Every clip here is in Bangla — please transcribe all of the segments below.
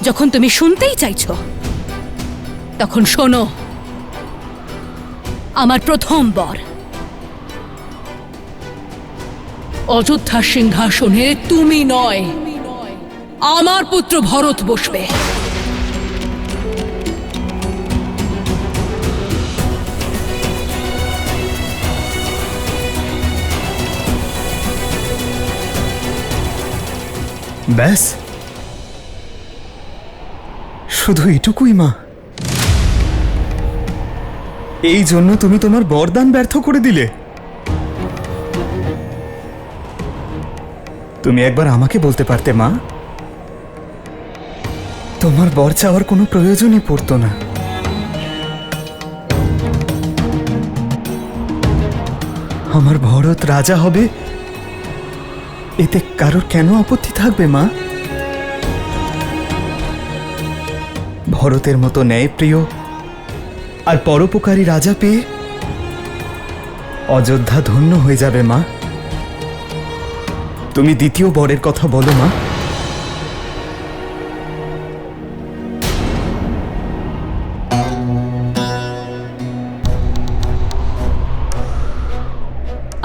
যখন তুমি শুনতেই চাইছো, তখন শোনো। আমার প্রথম বর অযোধ্যার সিংহাসনে তুমি নয়, আমার পুত্র ভরত বসবে। ব্যাস, শুধু এটুকুই মা? এই জন্য তুমি তোমার বরদান ব্যর্থ করে দিলে? তুমি একবার আমাকে বলতে পারতে মা, তোমার বর চাওয়ার কোনো প্রয়োজনই পড়তো না। আমার ভরত রাজা হবে, এতে কারোর কেন আপত্তি থাকবে মা? ভরতের মতো ন্যায়প্রিয় আর পরোপকারী রাজা পেয়ে অযোধ্যা ধন্য হয়ে যাবে মা। তুমি দ্বিতীয় বরের কথা বলো মা।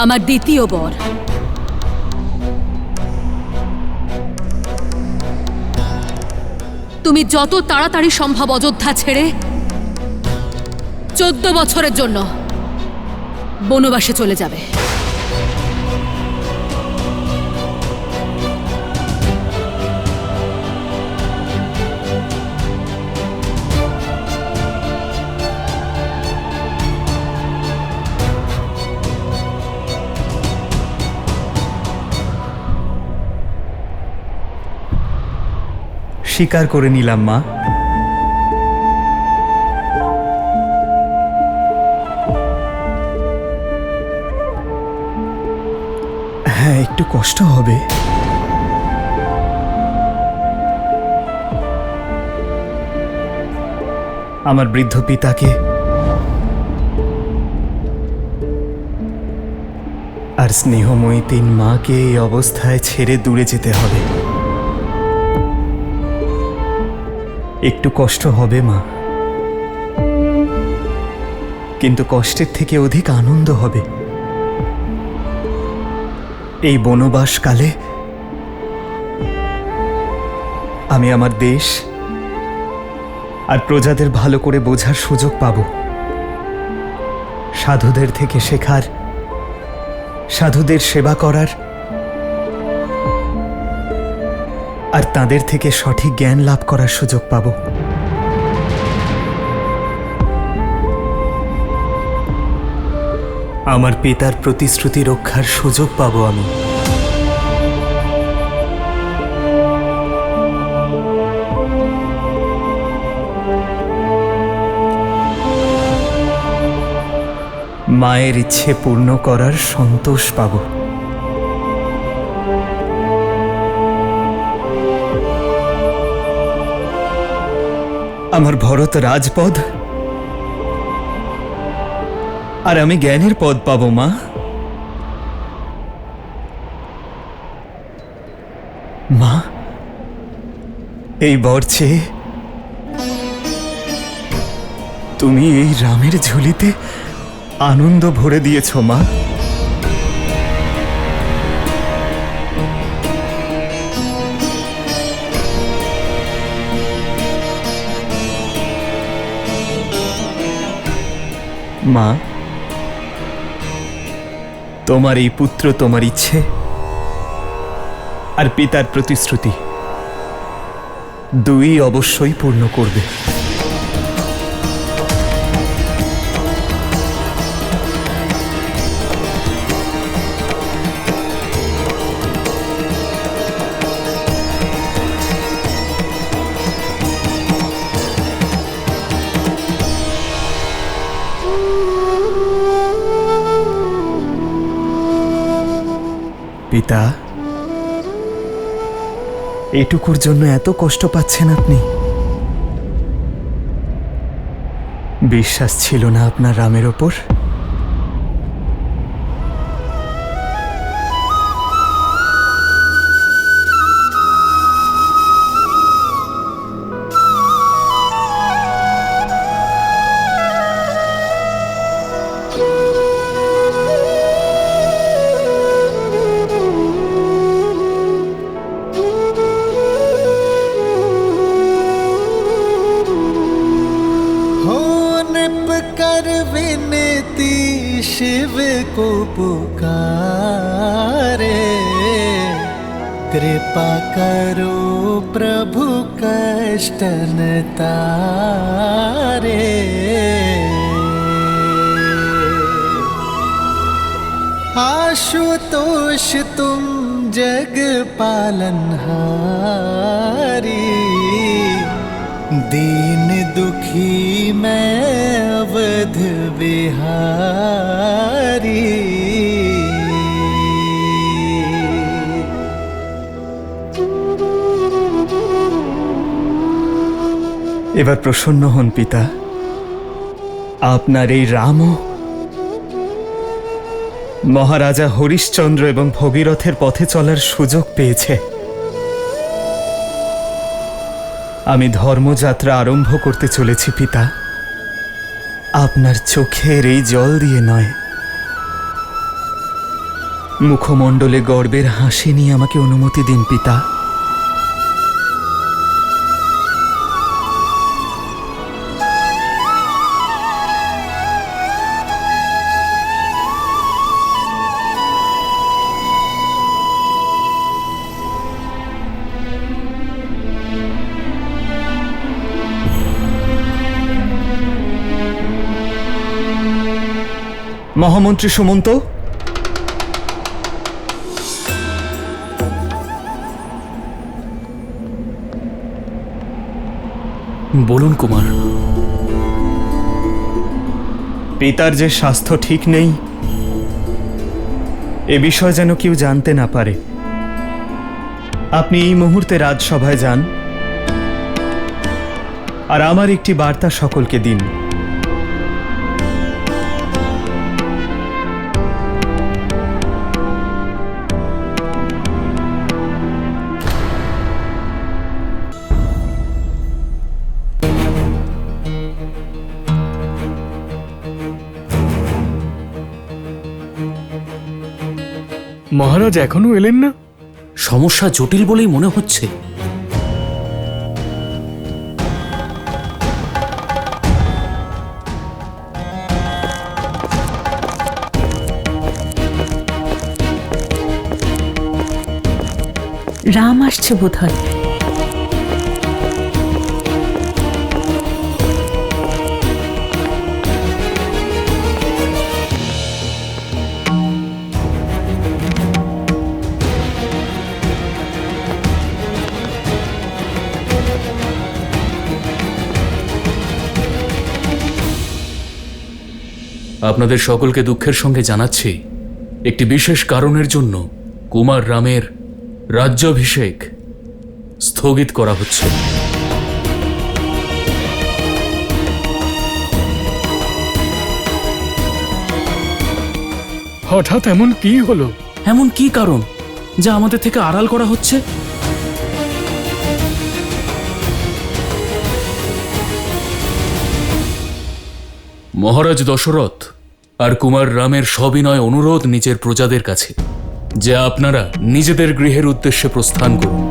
আমার দ্বিতীয় বর তুমি যত তাড়াতাড়ি সম্ভব অযোধ্যা ছেড়ে 14 বছরের জন্য বনবাসে চলে যাবে। স্বীকার করে নিলাম মা। হ্যাঁ, একটু কষ্ট হবে। আমার বৃদ্ধ পিতাকে আর স্নেহময়ী 3 মাকে এই অবস্থায় ছেড়ে দূরে যেতে হবে। একটু কষ্ট হবে মা, কিন্তু কষ্টের থেকে অধিক আনন্দ হবে। এই বনবাসকালে আমি আমার দেশ আর প্রজাদের ভালো করে বোঝার সুযোগ পাব। সাধুদের থেকে শেখার, সাধুদের সেবা করার, আর তাদের থেকে সঠিক জ্ঞান লাভ করার সুযোগ পাব। আমার পিতার প্রতিশ্রুতি রক্ষার সুযোগ পাব আমি। মায়ের ইচ্ছে পূর্ণ করার সন্তোষ পাব। আমার ভরত রাজপদ আর আমি জ্ঞানের পদ পাব মা। মা, এই বর চেয়ে তুমি এই রামের ঝুলিতে আনন্দ ভরে দিয়েছ মা। মা, তোমার এই পুত্র তোমার ইচ্ছে আর পিতার প্রতিশ্রুতি দুই অবশ্যই পূর্ণ করবে। পিতা, এটুকুর জন্য এত কষ্ট পাচ্ছেন আপনি? বিশ্বাস ছিল না আপনার রামের ওপর? शिव को पुकारे, कृपा करो प्रभु कष्ट न तारे। आशुतोष तुम जग पालनहारी, दीन दुखी मैं अवध बिहारी। এবার প্রসন্ন হন পিতা, আপনার এই রামও মহারাজা হরিশ্চন্দ্র এবং ভগীরথের পথে চলার সুযোগ পেয়েছে। আমি ধর্মযাত্রা আরম্ভ করতে চলেছি পিতা, আপনার চোখের এই জল দিয়ে নয়। মুখমণ্ডলে গর্বের হাসি নিয়ে আমাকে অনুমতি দিন পিতা। মহামন্ত্রী সুমন্ত, বলুন কুমার। পিতার যে স্বাস্থ্য ঠিক নেই এ বিষয় যেন কেউ জানতে না পারে। আপনি এই মুহূর্তে রাজসভায় যান আর আমার একটি বার্তা সকলকে দিন। মহারাজ এখনো এলেন না? সমস্যা জটিল বলেই মনে হচ্ছে। রাম আসছে বোধহয়। আপনাদের সকলকে দুঃখের সঙ্গে জানাচ্ছি, একটি বিশেষ কারণের জন্য কুমার রামের রাজ্যাভিষেক স্থগিত করা হচ্ছে। হঠাৎ এমন কি হলো? এমন কি কারণ যা আমাদের থেকে আড়াল করা হচ্ছে? মহারাজ দশরথ আর কুমার রামের সবিনয় অনুরোধ নিজের প্রজাদের কাছে যে আপনারা নিজেদের গৃহের উদ্দেশ্যে প্রস্থান করুন।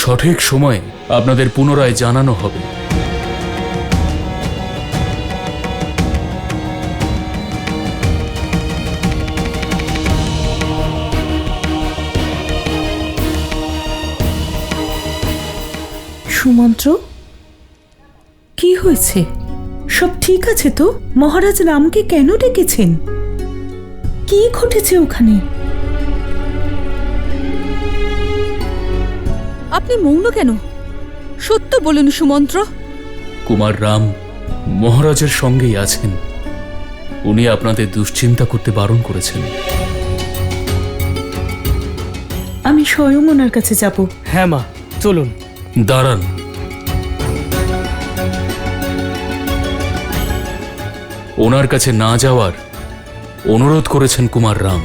সঠিক সময়ে আপনাদের পুনরায় জানানো হবে। সুমন্ত্র, কি হয়েছে? সব ঠিক আছে তো? মহারাজ রামকে কেন ডেকেছেন? কি ঘটেছে ওখানে? আপনি মৌন কেন? সত্য বলুন সুমন্ত্র। কুমার রাম মহারাজের সঙ্গেই আছেন। উনি আপনাদের দুশ্চিন্তা করতে বারণ করেছেন। আমি স্বয়ং ওনার কাছে যাব। হ্যাঁ মা, চলুন। দাঁড়ান। ওনার কাছে না যাওয়ার অনুরোধ করেছেন কুমার রাম।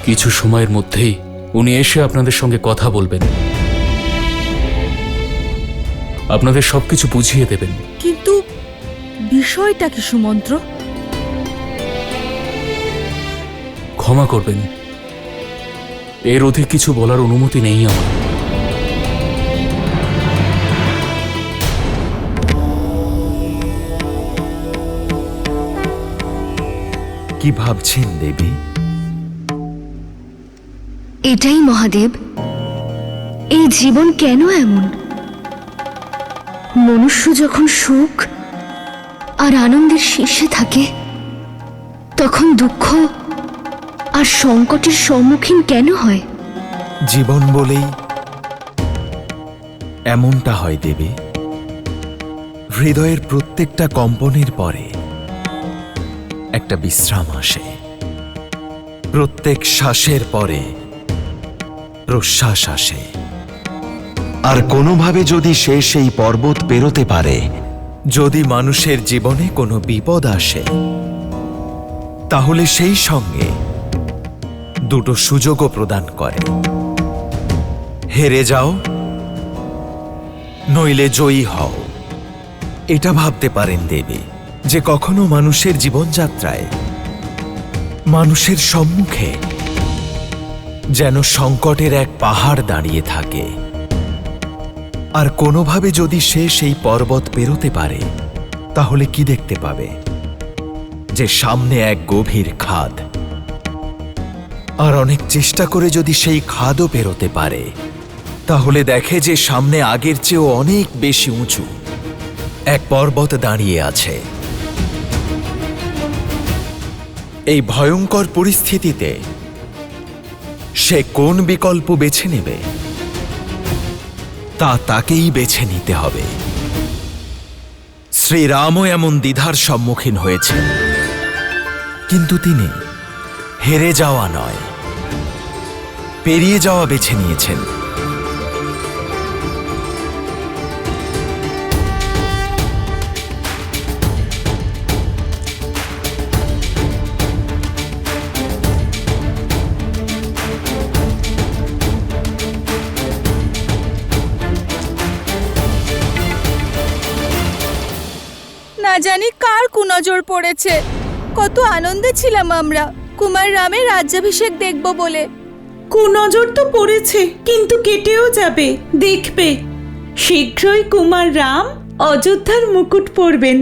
কিছু সময়ের মধ্যেই উনি এসে আপনাদের সঙ্গে কথা বলবেন, আপনাদের সবকিছু বুঝিয়ে দেবেন। কিন্তু বিষয়টা কি সুমন্ত্র? ক্ষমা করবেন, এর অধিক কিছু বলার অনুমতি নেই আমার। কি ভাবছেন দেবী? এটাই মহাদেব, এই জীবন কেন এমন? মনুষ্য যখন সুখ আর আনন্দের শীর্ষে থাকে, তখন দুঃখ আর সংকটের সম্মুখীন কেন হয়? জীবন বলেই এমনটা হয় দেবী। হৃদয়ের প্রত্যেকটা কম্পনের পরে একটা বিশ্রাম আসে, প্রত্যেক শ্বাসের পরে প্রশ্বাস আসে। আর কোনোভাবে যদি সে সেই পর্বত পেরোতে পারে, যদি মানুষের জীবনে কোনো বিপদ আসে, তাহলে সেই সঙ্গে দুটো সুযোগও প্রদান করে। হেরে যাও, নইলে জয়ী হও। এটা ভাবতে পারেন দেবী যে কখনো মানুষের জীবনযাত্রায় মানুষের সম্মুখে যেন সংকটের এক পাহাড় দাঁড়িয়ে থাকে, আর কোনোভাবে যদি সে সেই পর্বত পেরোতে পারে, তাহলে কি দেখতে পাবে? যে সামনে এক গভীর খাদ। আর অনেক চেষ্টা করে যদি সেই খাদও পেরোতে পারে, তাহলে দেখে যে সামনে আগের চেয়েও অনেক বেশি উঁচু এক পর্বত দাঁড়িয়ে আছে। এই ভয়ঙ্কর পরিস্থিতিতে সে কোন বিকল্প বেছে নেবে, তা তাকেই বেছে নিতে হবে। শ্রীরামও এমন দ্বিধার সম্মুখীন হয়েছেন, কিন্তু তিনি হেরে যাওয়া নয়, পেরিয়ে যাওয়া বেছে নিয়েছেন। না জানি কার কুনজর পড়েছে। কত আনন্দে ছিলাম আমরা কুমার রামের রাজ্যাভিষেক দেখব বলে। কুনজর তো পড়েছে, কিন্তু কেটেও যাবে। দেখবে শীঘ্রই কুমার রাম অযোধ্যার মুকুট পরবেন।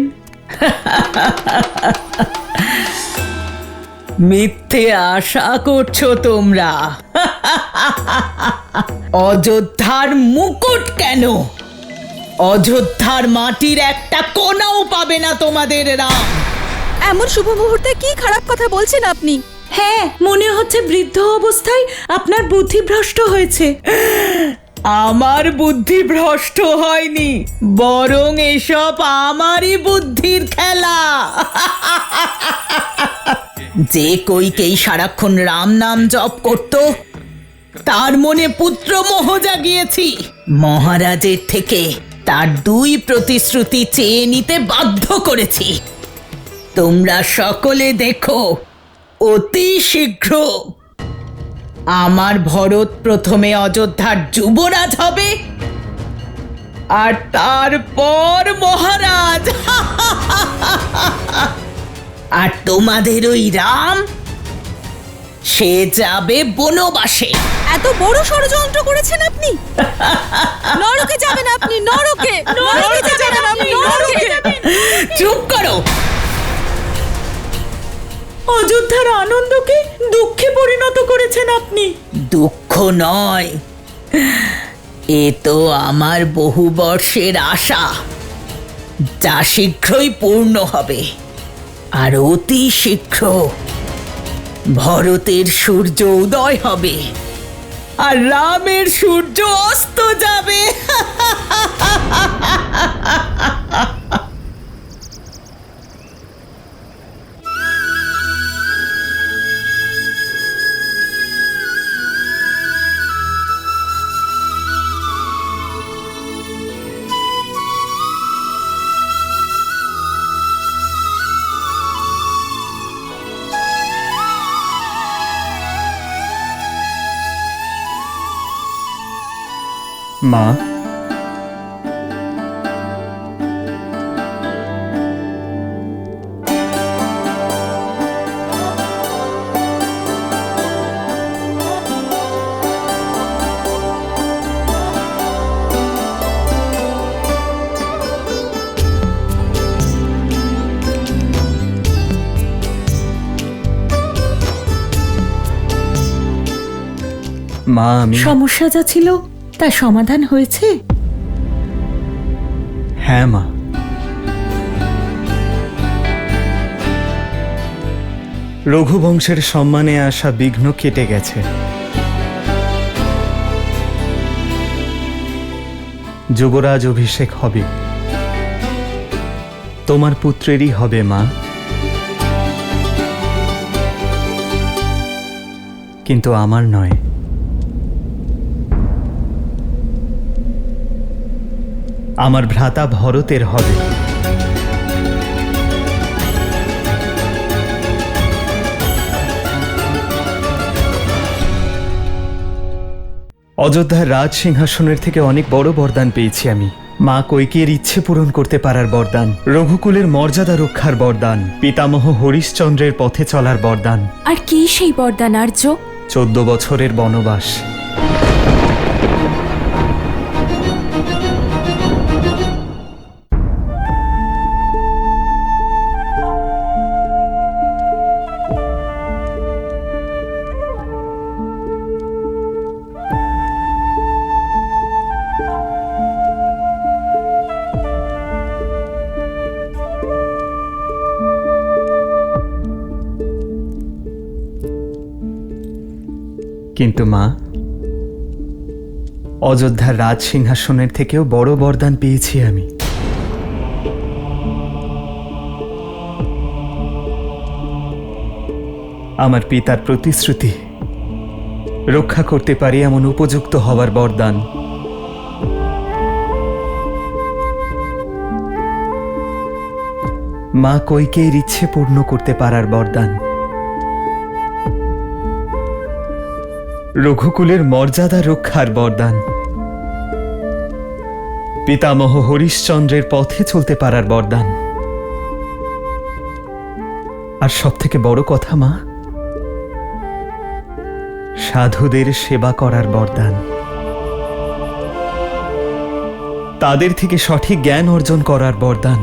মিথ্যে আশা করছো তোমরা। অযোধ্যার মুকুট কেন, অযোধ্যার মাটির একটা কোনাও পাবে না তোমাদের রাম। এমন শুভ মুহূর্তে কি খারাপ কথা বলছেন আপনি? হ্যাঁ, মনে হচ্ছে বৃদ্ধ অবস্থায় আপনার বুদ্ধি ভ্রষ্ট হয়েছে। আমার বুদ্ধি ভ্রষ্ট হয়নি, বরং এসব আমারই বুদ্ধির খেলা। যে কইকেই সারাক্ষণ রাম নাম জপ করত, তার মনে পুত্র মোহ জাগিয়েছি। মহারাজের থেকে তার 2 প্রতিশ্রুতি চেয়ে নিতে বাধ্য করেছি। তোমরা সকলে দেখো, অতি শীঘ্র আমার ভরত প্রথমে অযোধ্যার যুবরাজ হবে, আর তারপর মহারাজ। আর তোমাদের ওই রাম, সে যাবে বনবাসে। এত বড় ষড়যন্ত্র করেছেন আপনি। নরকে যাবেন আপনি, নরকে। নরকে যাবেন আপনি, নরকে। চুপ করো। অযোধ্যার আনন্দকে দুঃখে পরিণত করেছেন আপনি। দুঃখ নয়, এ তো আমার বহু বর্ষের আশা, যা শীঘ্রই পূর্ণ হবে। আর অতি শীঘ্র ভরতের সূর্য উদয় হবে, আর রামের সূর্য অস্ত যাবে। মা, মা, আমি সমস্যা যা ছিল তার সমাধান হয়েছে? হ্যাঁ মা, রঘুবংশের সম্মানে আসা বিঘ্ন কেটে গেছে। যুবরাজ অভিষেক হবে, তোমার পুত্রেরই হবে মা। কিন্তু আমার নয়। আমার ভ্রাতা ভরতের হবে। অযোধ্যার রাজ সিংহাসনের থেকে অনেক বড় বরদান পেয়েছি আমি। মা কৈকেয়ীর ইচ্ছে পূরণ করতে পারার বরদান, রঘুকুলের মর্যাদা রক্ষার বরদান, পিতামহ হরিশ্চন্দ্রের পথে চলার বরদান। আর কি সেই বরদান আর্য? 14 বছরের বনবাস। কিন্তু মা, অযোধ্যার রাজ সিংহাসনের থেকেও বড় বরদান পেয়েছি আমি। আমার পিতার প্রতিশ্রুতি রক্ষা করতে পারি এমন উপযুক্ত হওয়ার বরদান। মা কৈকেয়ীর ইচ্ছে পূর্ণ করতে পারার বরদান, রঘুকুলের মর্যাদা রক্ষার বরদান, পিতামহ হরিশ্চন্দ্রের পথে চলতে পারার বরদান। আর সবথেকে বড় কথা মা, সাধুদের সেবা করার বরদান, তাদের থেকে সঠিক জ্ঞান অর্জন করার বরদান।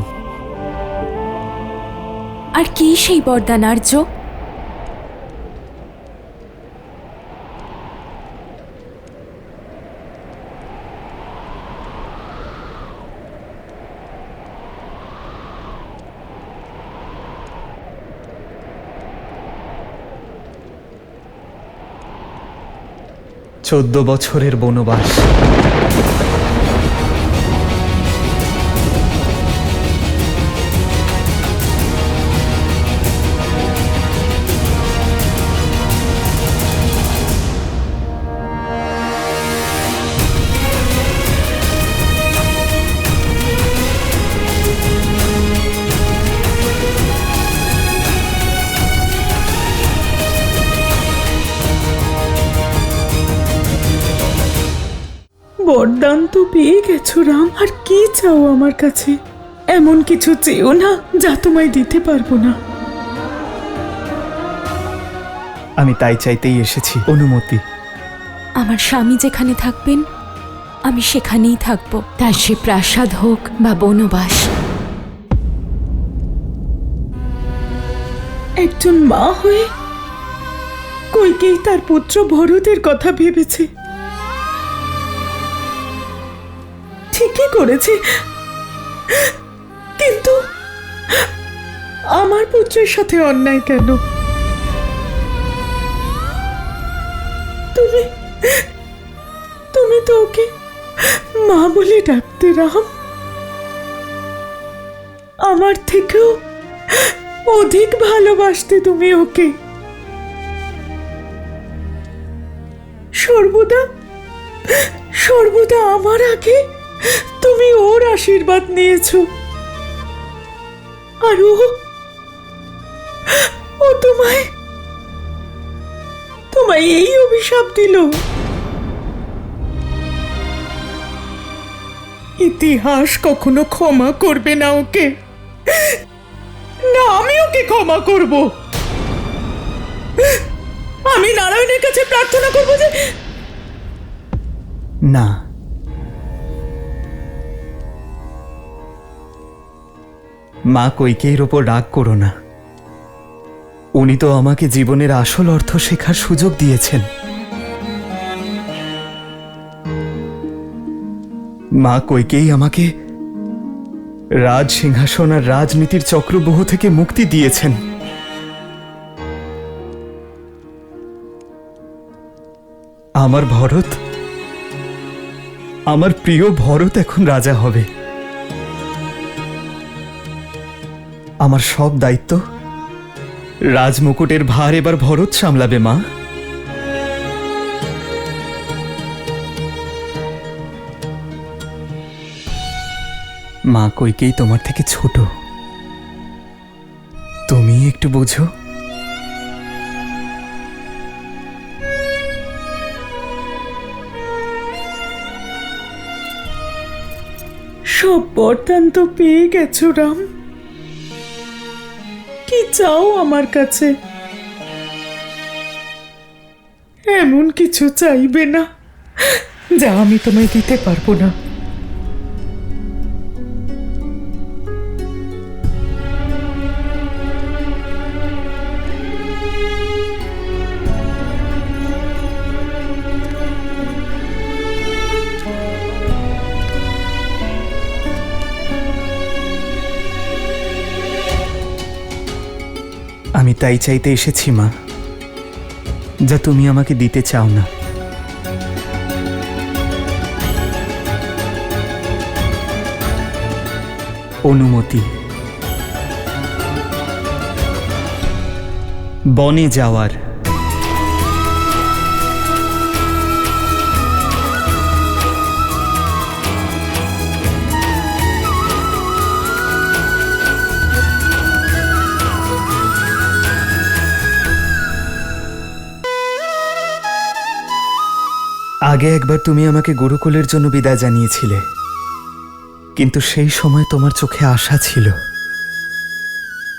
আর কি সেই বরদান আর্য? চোদ্দ বছরের বনবাস। বরদান তো পেয়ে গেছো রাম, আর কি চাও আমার কাছে? এমন কিছু চেও না যা তোমায় দিতে পারবো না। আমি তাই চাইতেই এসেছি, অনুমতি। আমার স্বামী যেখানে থাকবেন আমি সেখানেই থাকব, তার সে প্রাসাদ হোক বা বনবাস। একজন মা হয়ে কৈকেয়ী তার পুত্র ভরতের কথা ভেবেছে, ঠিকই করেছে। কিন্তু আমার পুত্রের সাথে অন্যায় কেন? তুমি তো ওকে মা বলে ডাকতে রাম। আমার থেকেও অধিক ভালোবাসতে তুমি ওকে। সর্বদা আমার আগে তুমি ওর আশীর্বাদ নিয়েছো, আর ও তোমায় এই অভিশাপ দিল। ইতিহাস কখনো ক্ষমা করবে না ওকে, না আমি ওকে ক্ষমা করব। আমি নারায়ণের কাছে প্রার্থনা করব যে না, মা কৈকেয়ীর ওপর রাগ করো না। উনি তো আমাকে জীবনের আসল অর্থ শেখার সুযোগ দিয়েছেন। মা কইকেই আমাকে রাজ সিংহাসন আর রাজনীতির চক্রব্যূহ থেকে মুক্তি দিয়েছেন। আমার ভরত, আমার প্রিয় ভরত এখন রাজা হবে। আমার সব দায়িত্ব, রাজমুকুটের ভার এবার ভরত সামলাবে মা। মা কইকেই তোমার থেকে ছোট, তুমি একটু বোঝো। সব বরদান তো পেয়ে গেছো রাম, কি চাও আমার কাছে? এমন কিছু চাইবে না যা আমি তোমায় দিতে পারবো না। আমি তাই চাইতে এসেছি মা, যা তুমি আমাকে দিতে চাও না। অনুমতি, বনে যাওয়ার। আগে একবার তুমি আমাকে গুরুকুলের জন্য বিদায় জানিয়েছিলে, কিন্তু সেই সময় তোমার চোখে আশা ছিল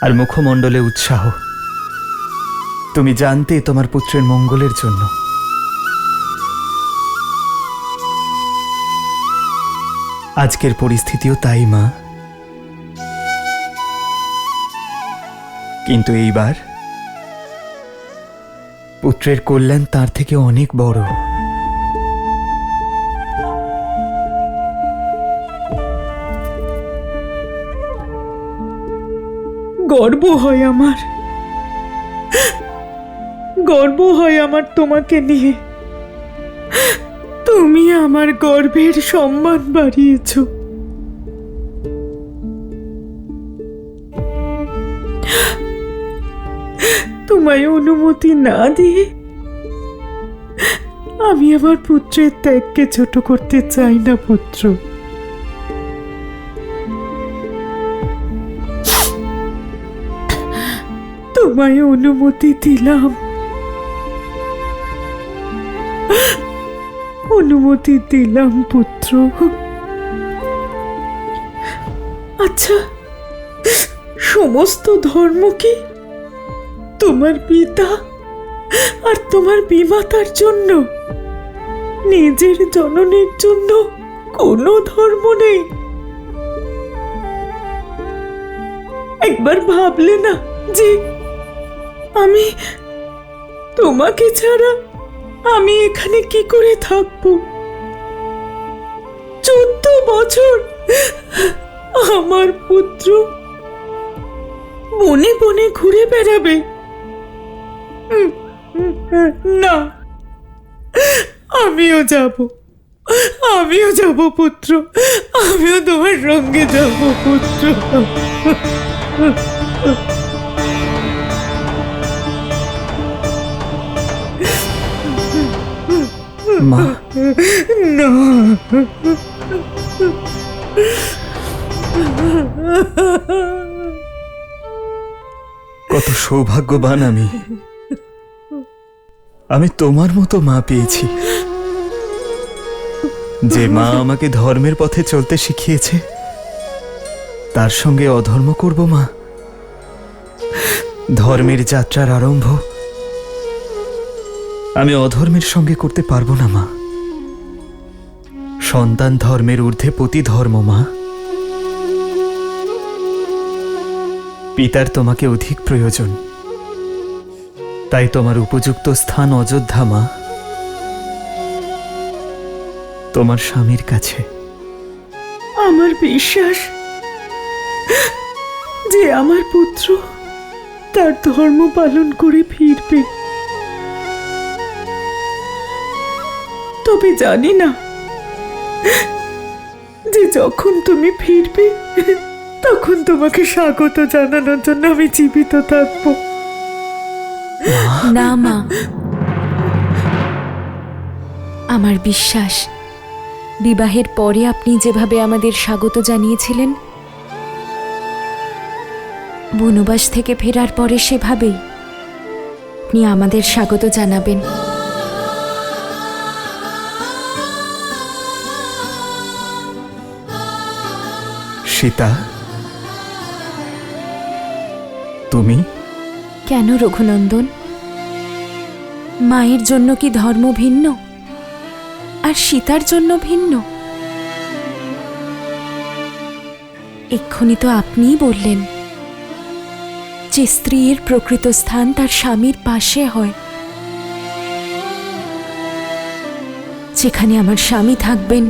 আর মুখমণ্ডলে উৎসাহ। তুমি জানতে তোমার পুত্রের মঙ্গলের জন্য। আজকের পরিস্থিতিও তাই মা, কিন্তু এইবার পুত্রের কল্যাণ তার থেকে অনেক বড়। গর্ব হয় আমার, গর্ব হয় আমার তোমাকে নিয়ে। তুমি আমার গর্বের সম্মান বাড়িয়েছ। তোমায় অনুমতি না দিয়ে আমি আমার পুত্রের ত্যাগকে ছোট করতে চাই না পুত্র। তোমায় অনুমতি দিলাম, অনুমতি দিলাম পুত্র। আচ্ছা, সমস্ত ধর্ম কি তোমার পিতা আর তোমার বিমাতার জন্য? নিজের জননীর জন্য কোনো ধর্ম নেই? একবার ভাবলে না যে আমি তোমাকে ছাড়া আমি এখানে কি করে থাকবো? 14 বছর আমার পুত্র বনে বনে ঘুরে বেড়াবে? না, আমিও যাব, আমিও যাব পুত্র, আমিও তোমার সঙ্গে যাব পুত্র। মা, না, কত সৌভাগ্যবান আমি, আমি তোমার মতো মা পেয়েছি, যে মা আমাকে ধর্মের পথে চলতে শিখিয়েছে তার সঙ্গে অধর্ম করব মা? ধর্মের যাত্রার আরম্ভ আমি অধর্মের সঙ্গে করতে পারবো না মা। সন্তান ধর্মের ঊর্ধ্বে পতি ধর্ম মা। পিতার তোমাকে অধিক প্রয়োজন, তাই তোমার উপযুক্ত স্থান অযোধ্যা মা, তোমার স্বামীর কাছে। আমার বিশ্বাস যে আমার পুত্র তার ধর্ম পালন করে ফিরবে। তবে জানি না যে যখন তুমি ফিরবে তখন তোমাকে স্বাগত জানানোর জন্য আমি জীবিত থাকবো। না মা, আমার বিশ্বাস বিবাহের পরে আপনি যেভাবে আমাদের স্বাগত জানিয়েছিলেন, বনবাস থেকে ফেরার পরে সেভাবেই আপনি আমাদের স্বাগত জানাবেন। সীতা, তুমি? কেন রঘুনন্দন? মায়ের জন্য কি ধর্ম ভিন্ন আর সীতার জন্য ভিন্ন? এক্ষুনি তো আপনিই বললেন যে স্ত্রীর প্রকৃত স্থান তার স্বামীর পাশে হয়। যেখানে আমার স্বামী থাকবেন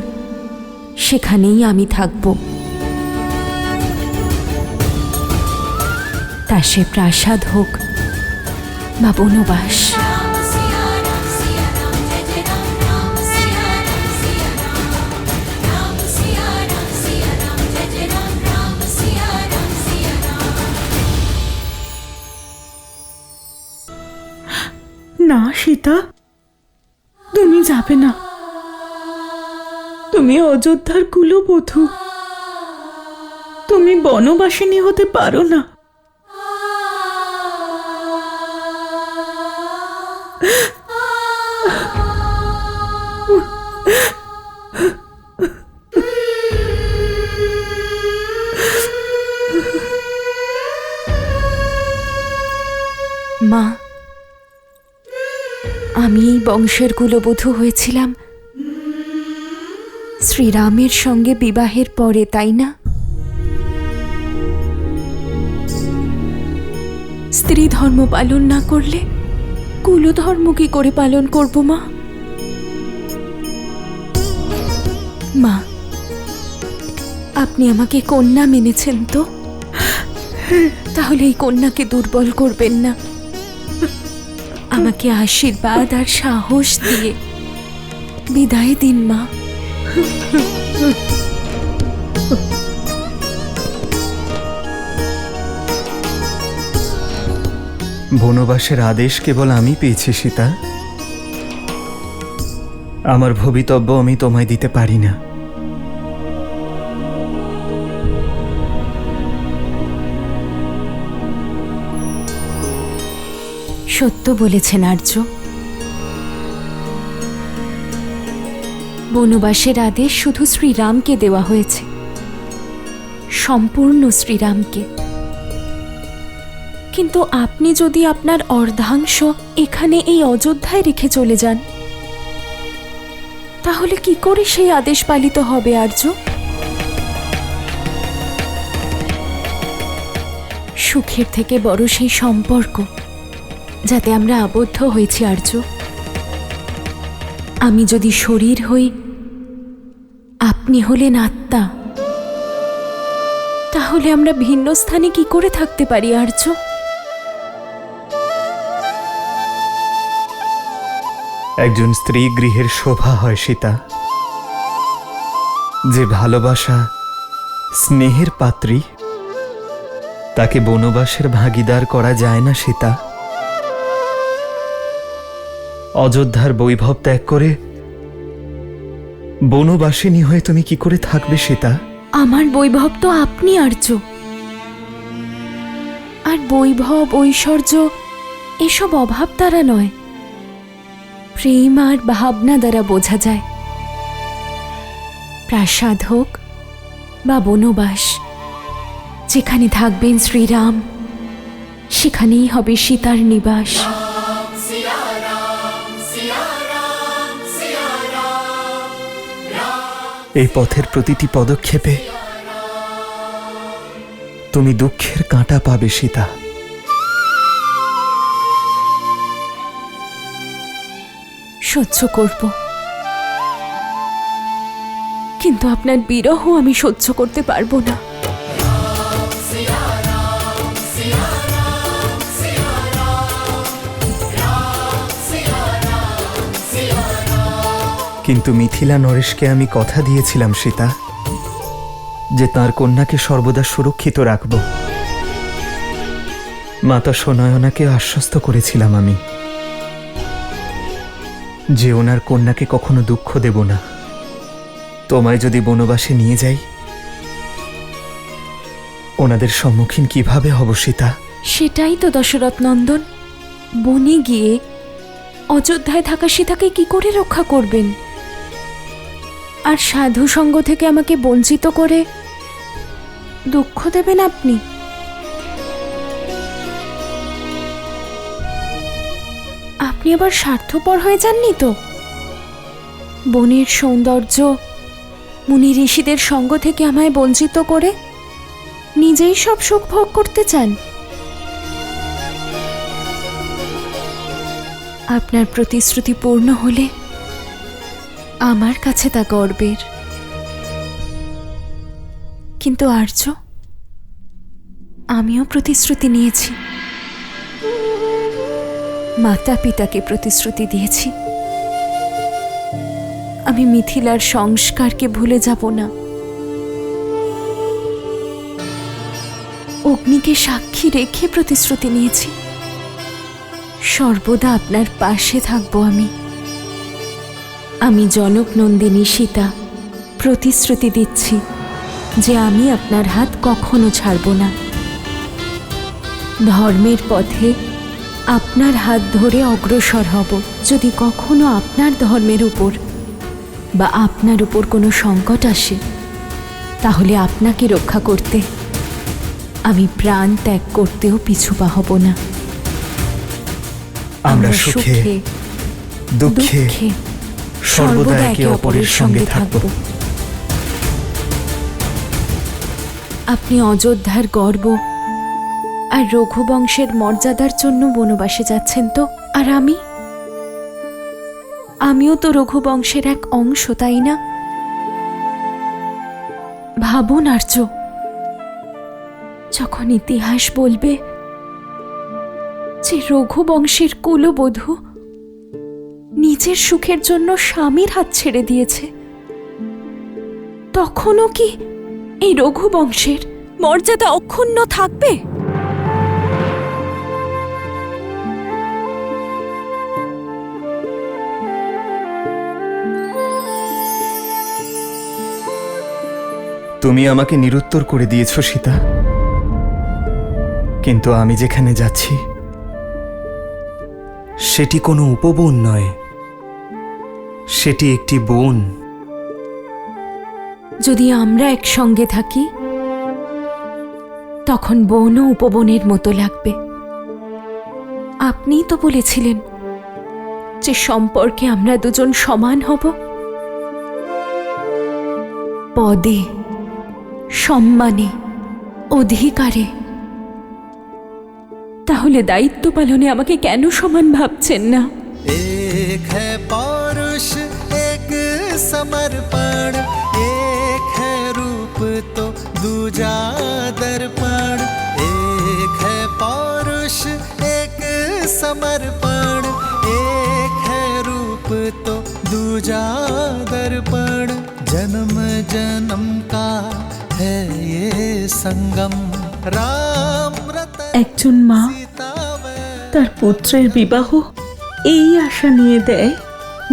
সেখানেই আমি থাকব, তা সে প্রাসাদ হোক বা বনবাস। না সীতা, তুমি যাবে না। তুমি অযোধ্যার কুলবধূ, তুমি বনবাসিনী হতে পারো না। মা, আমি এই বংশের কুলবধূ হয়েছিলাম শ্রীরামের সঙ্গে বিবাহের পরে, তাই না? স্ত্রী ধর্ম পালন না করলে কুলধর্ম কি করে পালন করব মা? মা, আপনি আমাকে কন্যা মেনেছেন তো? তাহলে এই কন্যাকে দুর্বল করবেন না। আমাকে আশীর্বাদ আর সাহস দিয়ে বিদায় দিন মা। বনবাসের আদেশ কেবল আমি পেয়েছি সীতা। আমার ভবিতব্য আমি তোমায় দিতে পারি না। সত্য বলেছেন আর্য। বনবাসের আদেশ শুধু শ্রীরামকে দেওয়া হয়েছে, সম্পূর্ণ শ্রীরামকে। কিন্তু আপনি যদি আপনার অর্ধাংশ এখানে এই অযোধ্যায় রেখে চলে যান, তাহলে কি করে সেই আদেশ পালিত হবে আর্য? সুখের থেকে বড় সেই সম্পর্ক যাতে আমরা আবদ্ধ হয়েছি আর্য। আমি যদি শরীর হই, আপনি হলেন আত্মা, তাহলে আমরা ভিন্ন স্থানে কি করে থাকতে পারি আর্য? একজন স্ত্রী গৃহের শোভা হয় সীতা। যে ভালোবাসা স্নেহের পাত্রী, তাকে বনবাসের ভাগীদার করা যায় না সীতা। অযোধ্যার বৈভব ত্যাগ করে বনবাসিনী হয়ে তুমি কি করে থাকবে সীতা? আমার বৈভব তো আপনি আর্য। আর বৈভব ঐশ্বর্য এসব অভাব দ্বারা নয়, প্রেম আর ভাবনা দ্বারা বোঝা যায়। প্রাসাদ হোক বা বনবাস, যেখানে থাকবেন শ্রীরাম সেখানেই হবে সীতার নিবাস। এই পথের প্রতিটি পদক্ষেপে তুমি দুঃখের কাঁটা পাবে সীতা। সহ্য করব, কিন্তু আপনার বিরহ আমি সহ্য করতে পারবো না। কিন্তু মিথিলা নরেশকে আমি কথা দিয়েছিলাম সীতা, যে তার কন্যাকে সর্বদা সুরক্ষিত রাখব। মাতা সোনয়নাকে আশ্বস্ত করেছিলাম আমি যে ওনার কন্যাকে কখনো দুঃখ দেব না। তোমায় যদি বনবাসে নিয়ে যাই, ওনাদের সম্মুখীন কিভাবে হব সীতা? সেটাই তো দশরথ নন্দন, বনে গিয়ে অযোধ্যায় থাকা সীতাকে কি করে রক্ষা করবেন? আর সাধু সঙ্গ থেকে আমাকে বঞ্চিত করে দুঃখ দেবেন আপনি? আপনি আবার স্বার্থপর হয়ে যাননি তো? বনের সৌন্দর্য, মুনি ঋষিদের সঙ্গ থেকে আমায় বঞ্চিত করে নিজেই সব সুখ ভোগ করতে চান? আপনার প্রতিশ্রুতি পূর্ণ হলে আমার কাছে তা গর্বের। কিন্তু আর্য, আমিও প্রতিশ্রুতি নিয়েছি, মাতা পিতাকে প্রতিশ্রুতি দিয়েছি, আমি মিথিলার সংস্কারকে ভুলে যাব না। অগ্নিকে সাক্ষী রেখে প্রতিশ্রুতি নিয়েছি, সর্বদা আপনার পাশে থাকব আমি। আমি জনক নন্দিনী সীতা প্রতিশ্রুতি দিচ্ছি যে আমি আপনার হাত কখনো ছাড়ব না। ধর্মের পথে আপনার হাত ধরে অগ্রসর হব। যদি কখনো আপনার ধর্মের উপর বা আপনার উপর কোনো সংকট আসে, তাহলে আপনাকে রক্ষা করতে আমি প্রাণ ত্যাগ করতেও পিছু পা হব না। আমরা সুখে দুঃখে সর্বদা একে অপরের সঙ্গে থাকব। আপনি অযোধ্যার গর্ব আর রঘুবংশের মর্যাদার জন্য বনবাসে যাচ্ছেন তো? আর আমিও তো রঘুবংশের এক অংশ, তাই না? ভাবুন আর্য, যখন ইতিহাস বলবে যে রঘুবংশের কুলবধূ নিজের সুখের জন্য স্বামীর হাত ছেড়ে দিয়েছে, তখনও কি এই রঘুবংশের মর্যাদা অক্ষুণ্ণ থাকবে? তুমি আমাকে নিরুত্তর করে দিয়েছ সীতা, কিন্তু আমি যেখানে যাচ্ছি সেটি কোনো উপবন নয়, সেটি একটি বন। যদি আমরা একসঙ্গে থাকি, তখন বনও উপবনের মতো লাগবে। আপনিই তো বলেছিলেন যে সম্পর্কে আমরা দুজন সমান হব, পদে, সম্মানে, অধিকারে। তাহলে দায়িত্ব পালনে আমাকে কেন সমান ভাবছেন না? एक है पौरुष एक समर्पण, एक है रूप तो दूजा दर्पण। एक है पौरुष एक समर्पण, एक है रूप तो दूजा दर्पण। जन्म जन्म का है ये संगम, राम रतन একজন মা তার পুত্রের বিবাহ এই আশা নিয়ে দেয়,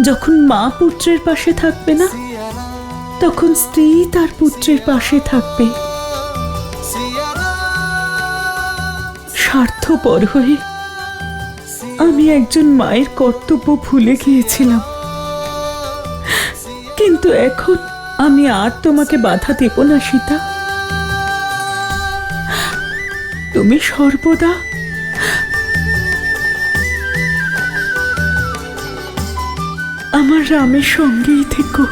যখন মা পুত্রের পাশে থাকবে না, তখন স্ত্রী তার পুত্রের পাশে থাকবে। স্বার্থপর হয়ে আমি একজন মায়ের কর্তব্য ভুলে গিয়েছিলাম, কিন্তু এখন আমি আর তোমাকে বাধা দেব না সীতা। তুমি সর্বদা আমার রামের সঙ্গেই থেকো।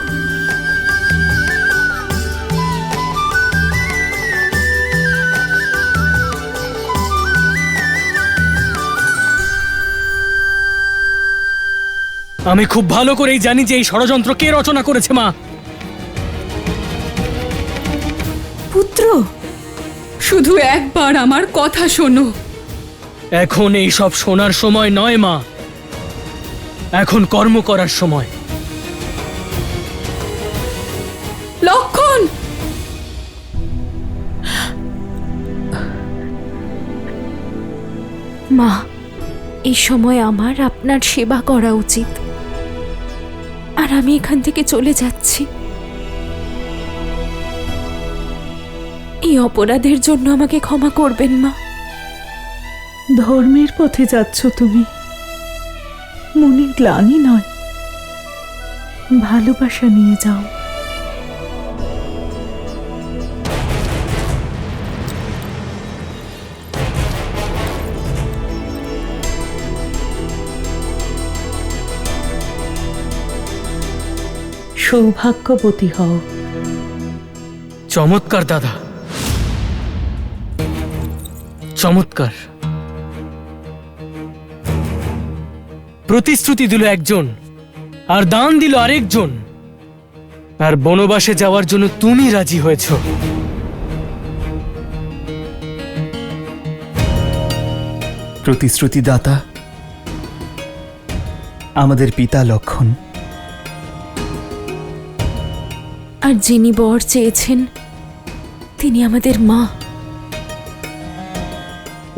আমি খুব ভালো করেই জানি যে এই ষড়যন্ত্র কে রচনা করেছে মা। পুত্র? শুধু একবার আমার কথা শোনো। এখন এই সব শোনার সময় নয় মা, এখন কর্ম করার সময়। লক্ষণ, মা, এই সময় আমার আপনার সেবা করা উচিত, আর আমি এখান থেকে চলে যাচ্ছি। এই অপরাধের জন্য আমাকে ক্ষমা করবেন মা। ধর্মের পথে যাচ্ছ তুমি, মনে গ্লানি নয়, ভালোবাসা নিয়ে যাও। সৌভাগ্যবতী হও। চমৎকার দাদা, চমৎকার। প্রতিশ্রুতি দিল একজন, আর দান দিল আরেকজন, আর বনবাসে যাওয়ার জন্য তুমি রাজি হয়েছ। প্রতিশ্রুতি দাতা আমাদের পিতা লক্ষণ, আর যিনি বর চেয়েছেন তিনি আমাদের মা।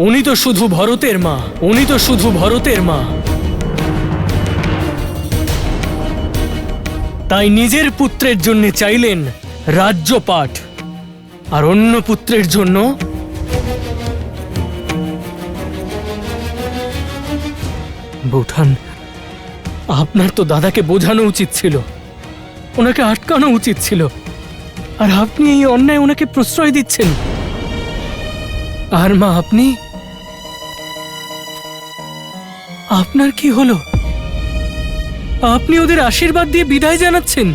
উনি তো শুধু ভরতের মা, উনি তো শুধু ভরতের মা। তাই নিজের পুত্রের জন্য চাইলেন রাজ্যপাঠ, আর অন্য পুত্রের জন্য বৌঠান, আপনার তো দাদাকে বোঝানো উচিত ছিল, ওনাকে আটকানো উচিত ছিল, আর আপনি এই অন্যায় ওনাকে প্রশ্রয় দিচ্ছেন। আর মা, আপনার কি হলো? আপনি ওদের আশীর্বাদ দিয়ে বিদায় জানাচ্ছেন।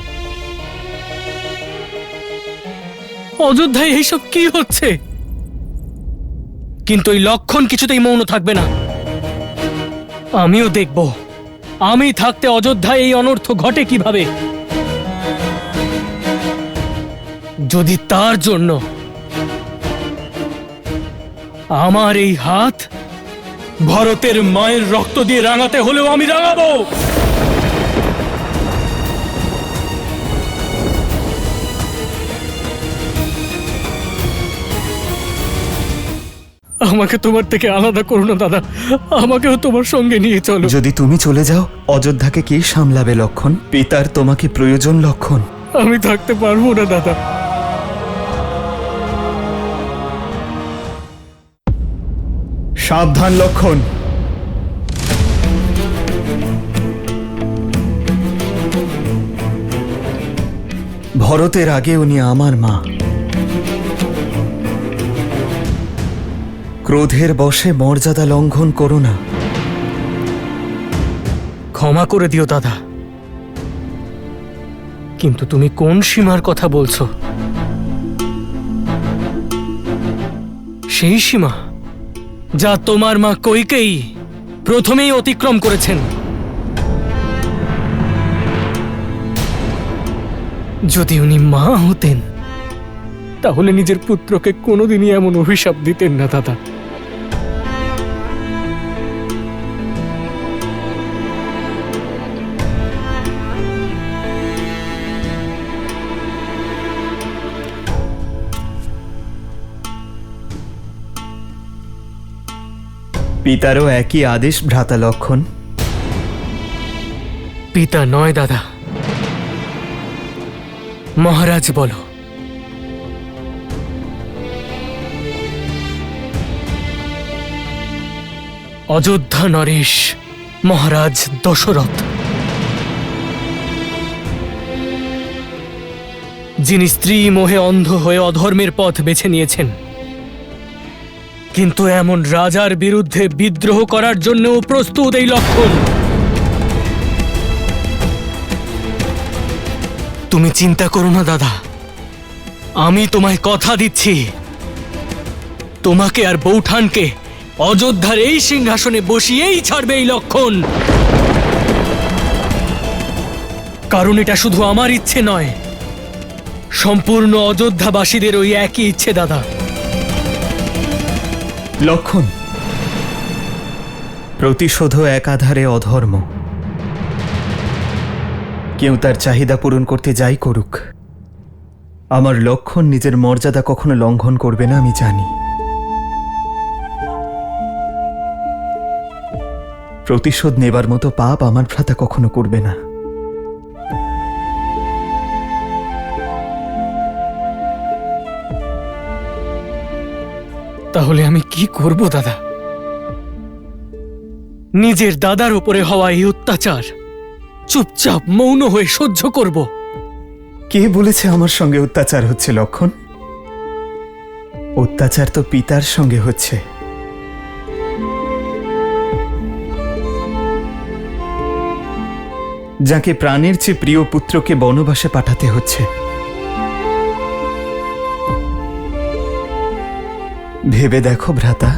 অযোধ্যায় এইসব কি হচ্ছে? কিন্তু এই লক্ষণ কিছুতেই মৌন থাকবে না। আমিও দেখব, আমি থাকতে অযোধ্যায় এই অনর্থ ঘটে কিভাবে। যদি তার জন্য আমার এই হাত ভরতের মায়ের রক্ত দিয়ে রাঙাতে হলেও আমি রাঙাবো। আমাকে তোমার থেকে আলাদা করো না দাদা, আমাকেও তোমার সঙ্গে নিয়ে চলো। যদি তুমি চলে যাও অযোধ্যাকে কে সামলাবে লক্ষণ? পিতার তোমাকে প্রয়োজন লক্ষণ। আমি থাকতে পারবো না দাদা। সাবধান লক্ষণ, ভরতের আগে উনি আমার মা। ক্রোধের বশে মর্যাদা লঙ্ঘন করো না। ক্ষমা করে দিও দাদা, কিন্তু তুমি কোন সীমার কথা বলছো? সেই সীমা যা তোমার মা কইকেয়ী প্রথমেই অতিক্রম করেছেন। যদি উনি মা হতেন তাহলে নিজের পুত্রকে কোনোদিনই এমন অভিশাপ দিতেন না দাদা। পিতারও একই আদেশ ভ্রাতা লক্ষণ? পিতা নয় দাদা, মহারাজ বলো। অযোধ্যা নরেশ মহারাজ দশরথ, যিনি স্ত্রী মোহে অন্ধ হয়ে অধর্মের পথ বেছে নিয়েছেন, কিন্তু এমন রাজার বিরুদ্ধে বিদ্রোহ করার জন্যও প্রস্তুত এই লক্ষণ। তুমি চিন্তা করো না দাদা, আমি তোমায় কথা দিচ্ছি, তোমাকে আর বৌঠানকে অযোধ্যার এই সিংহাসনে বসিয়েই ছাড়বে এই লক্ষণ। কারণ এটা শুধু আমার ইচ্ছে নয়, সম্পূর্ণ অযোধ্যাবাসীদের ওই একই ইচ্ছে দাদা। লক্ষণ, প্রতিশোধও একাধারে অধর্ম। কেউ তার চাহিদা পূরণ করতে যাই করুক, আমার লক্ষণ নিজের মর্যাদা কখনো লঙ্ঘন করবে না, আমি জানি। প্রতিশোধ নেবার মতো পাপ আমার ভ্রাতা কখনো করবে না। তাহলে আমি কি করব দাদা? নিজের দাদার উপরে হওয়া এই অত্যাচার চুপচাপ মৌন হয়ে সহ্য করব? কে বলেছে আমার সঙ্গে অত্যাচার হচ্ছে লক্ষণ? অত্যাচার তো পিতার সঙ্গে হচ্ছে। যাকে প্রাণের চেয়ে প্রিয় পুত্রকে বনবাসে পাঠাতে হচ্ছে। ভেবে দেখো ভ্রাতা,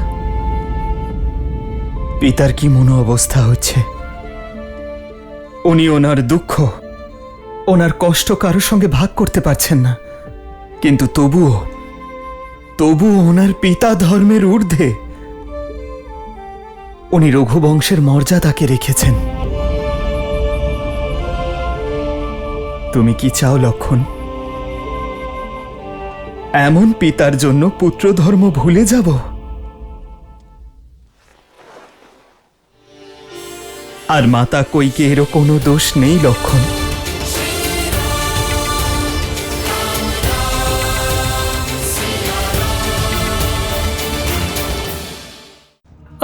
পিতার কি মনো অবস্থা হচ্ছে। উনি ওনার দুঃখ, ওনার কষ্ট কারো সঙ্গে ভাগ করতে পারছেন না, কিন্তু তবুও ওনার পিতা ধর্মের ঊর্ধ্বে উনি রঘুবংশের মর্যাদাকে রেখেছেন। তুমি কি চাও লক্ষণ? এমন পিতার জন্য পুত্র ধর্ম ভুলে যাব? আর মাতা কৈকেয়ীরও কোনো দোষ নেই লক্ষণ।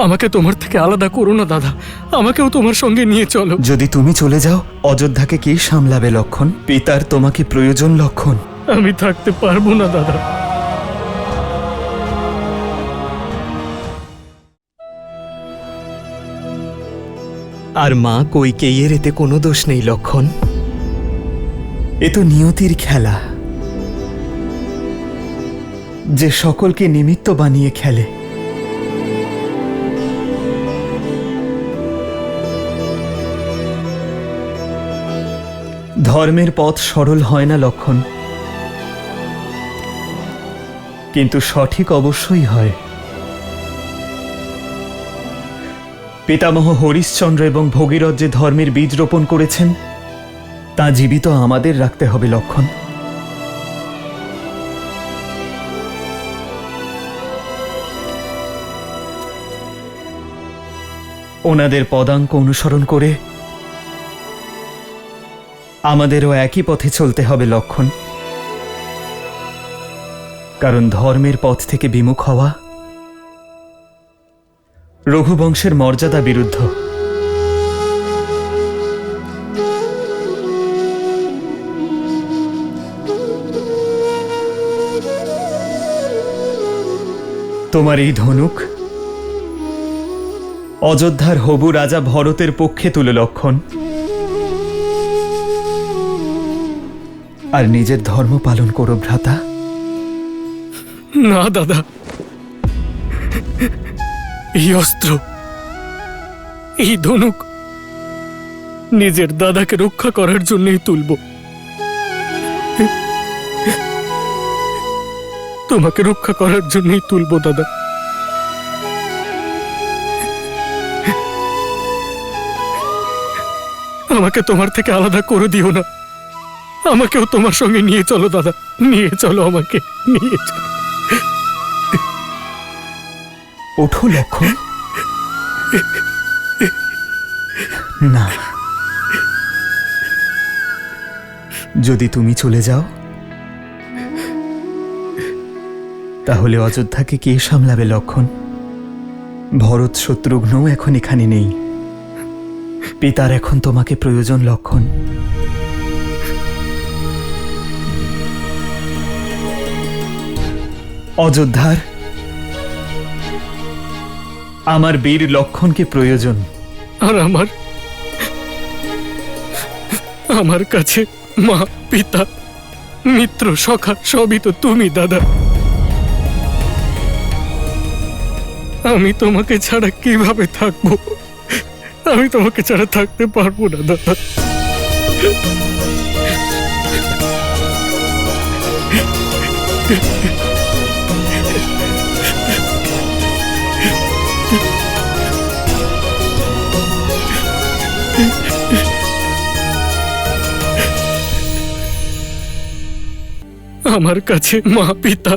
আমাকে তোমার থেকে আলাদা করো না দাদা, আমাকেও তোমার সঙ্গে নিয়ে চলো। যদি তুমি চলে যাও, অযোধ্যাকে কে সামলাবে লক্ষণ? পিতার তোমাকে প্রয়োজন লক্ষণ। আমি থাকতে পারবো না দাদা। আর মা কৈকেয়ীর এতে কোনো দোষ নেই লক্ষণ। এ তো নিয়তির খেলা, যে সকলকে নিমিত্ত বানিয়ে খেলে। ধর্মের পথ সরল হয় না লক্ষণ, কিন্তু সঠিক অবশ্যই হয়। পিতামহ হরিশ্চন্দ্র এবং ভগীরথ যে ধর্মের বীজ রোপণ করেছেন, তা জীবিত আমাদের রাখতে হবে লক্ষণ। ওনাদের পদাঙ্ক অনুসরণ করে আমাদেরও একই পথে চলতে হবে লক্ষণ। কারণ ধর্মের পথ থেকে বিমুখ হওয়া রঘুবংশের মর্যাদা বিরুদ্ধ। তোমার এই ধনুক অযোধ্যার হবু রাজা ভরতের পক্ষে তুলে লক্ষণ, আর নিজের ধর্ম পালন করো ভ্রাতা। না দাদা, এই অস্ত্র, এই ধনুক নিজের দাদাকে রক্ষা করার জন্যই তুলব। তোমাকে রক্ষা করার জন্যই তুলব দাদা। আমাকে তোমার থেকে আলাদা করে দিও না, আমাকেও তোমার সঙ্গে নিয়ে চলো দাদা, নিয়ে চলো, আমাকে নিয়ে চলো। ওঠো লক্ষণ। না, যদি তুমি চলে যাও, তাহলে অযোধ্যাকে কে সামলাবে লক্ষণ? ভরত শত্রুঘ্নও এখন এখানে নেই। পিতার এখন তোমাকে প্রয়োজন লক্ষণ। অযোধ্যার আমার বীর লক্ষণকে প্রয়োজন। আর আমার কাছে মা, পিতা, মিত্র, সখা সবই তো তুমি দাদা। আমি তোমাকে ছাড়া কিভাবে থাকবো? আমি তোমাকে ছাড়া থাকতে পারবো না দাদা। আমার কাছে মা, পিতা,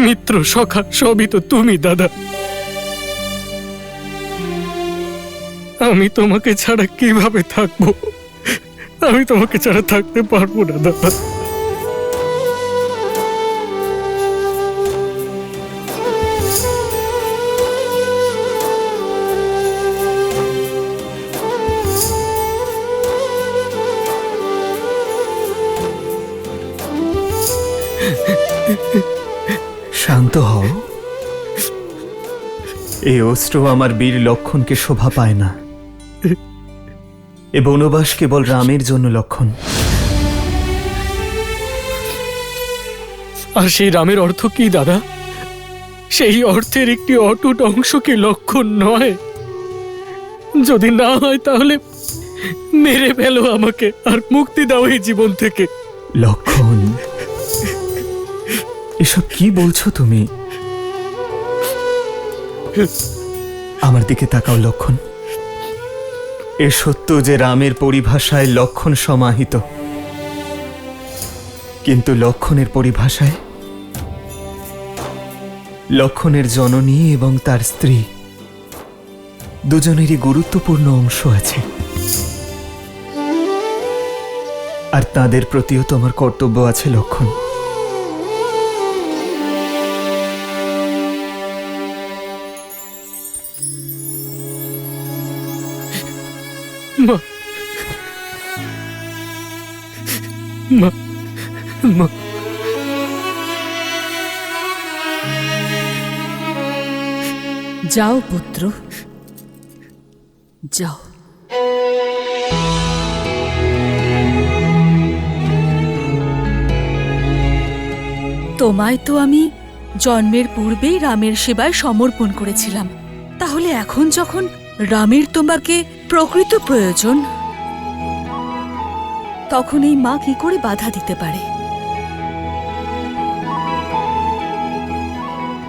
মিত্র, সখা সবই তো তুমি দাদা। আমি তোমাকে ছাড়া কিভাবে থাকবো? আমি তোমাকে ছাড়া থাকতে পারবো না দাদা। শান্ত হও। এই অস্ত্র আমার বীর লক্ষণকে শোভা পায় না। এ বনবাস কেবল রামের জন্য লক্ষণ। আর সেই রামের অর্থ কি দাদা? সেই অর্থের একটি অটুট অংশ কি লক্ষণ নয়? যদি না হয় তাহলে মেরে ফেলো আমাকে আর মুক্তি দাও এই জীবন থেকে। লক্ষণ, এসব কি বলছো তুমি? আমার দিকে তাকাও লক্ষণ। এ সত্য যে রামের পরিভাষায় লক্ষণ সমাহিত, কিন্তু লক্ষণের পরিভাষায় লক্ষণের জননী এবং তার স্ত্রী দুজনেরই গুরুত্বপূর্ণ অংশ আছে, আর তাদের প্রতিও তোমার কর্তব্য আছে লক্ষণ। মা, মা, মা, যাও পুত্র, যাও। তোমায় তো আমি জন্মের পূর্বেই রামের সেবায় সমর্পণ করেছিলাম। তাহলে এখন যখন রামের তোমাকে প্রকৃত প্রয়োজন, তখন এই মা কি করে বাধা দিতে পারে?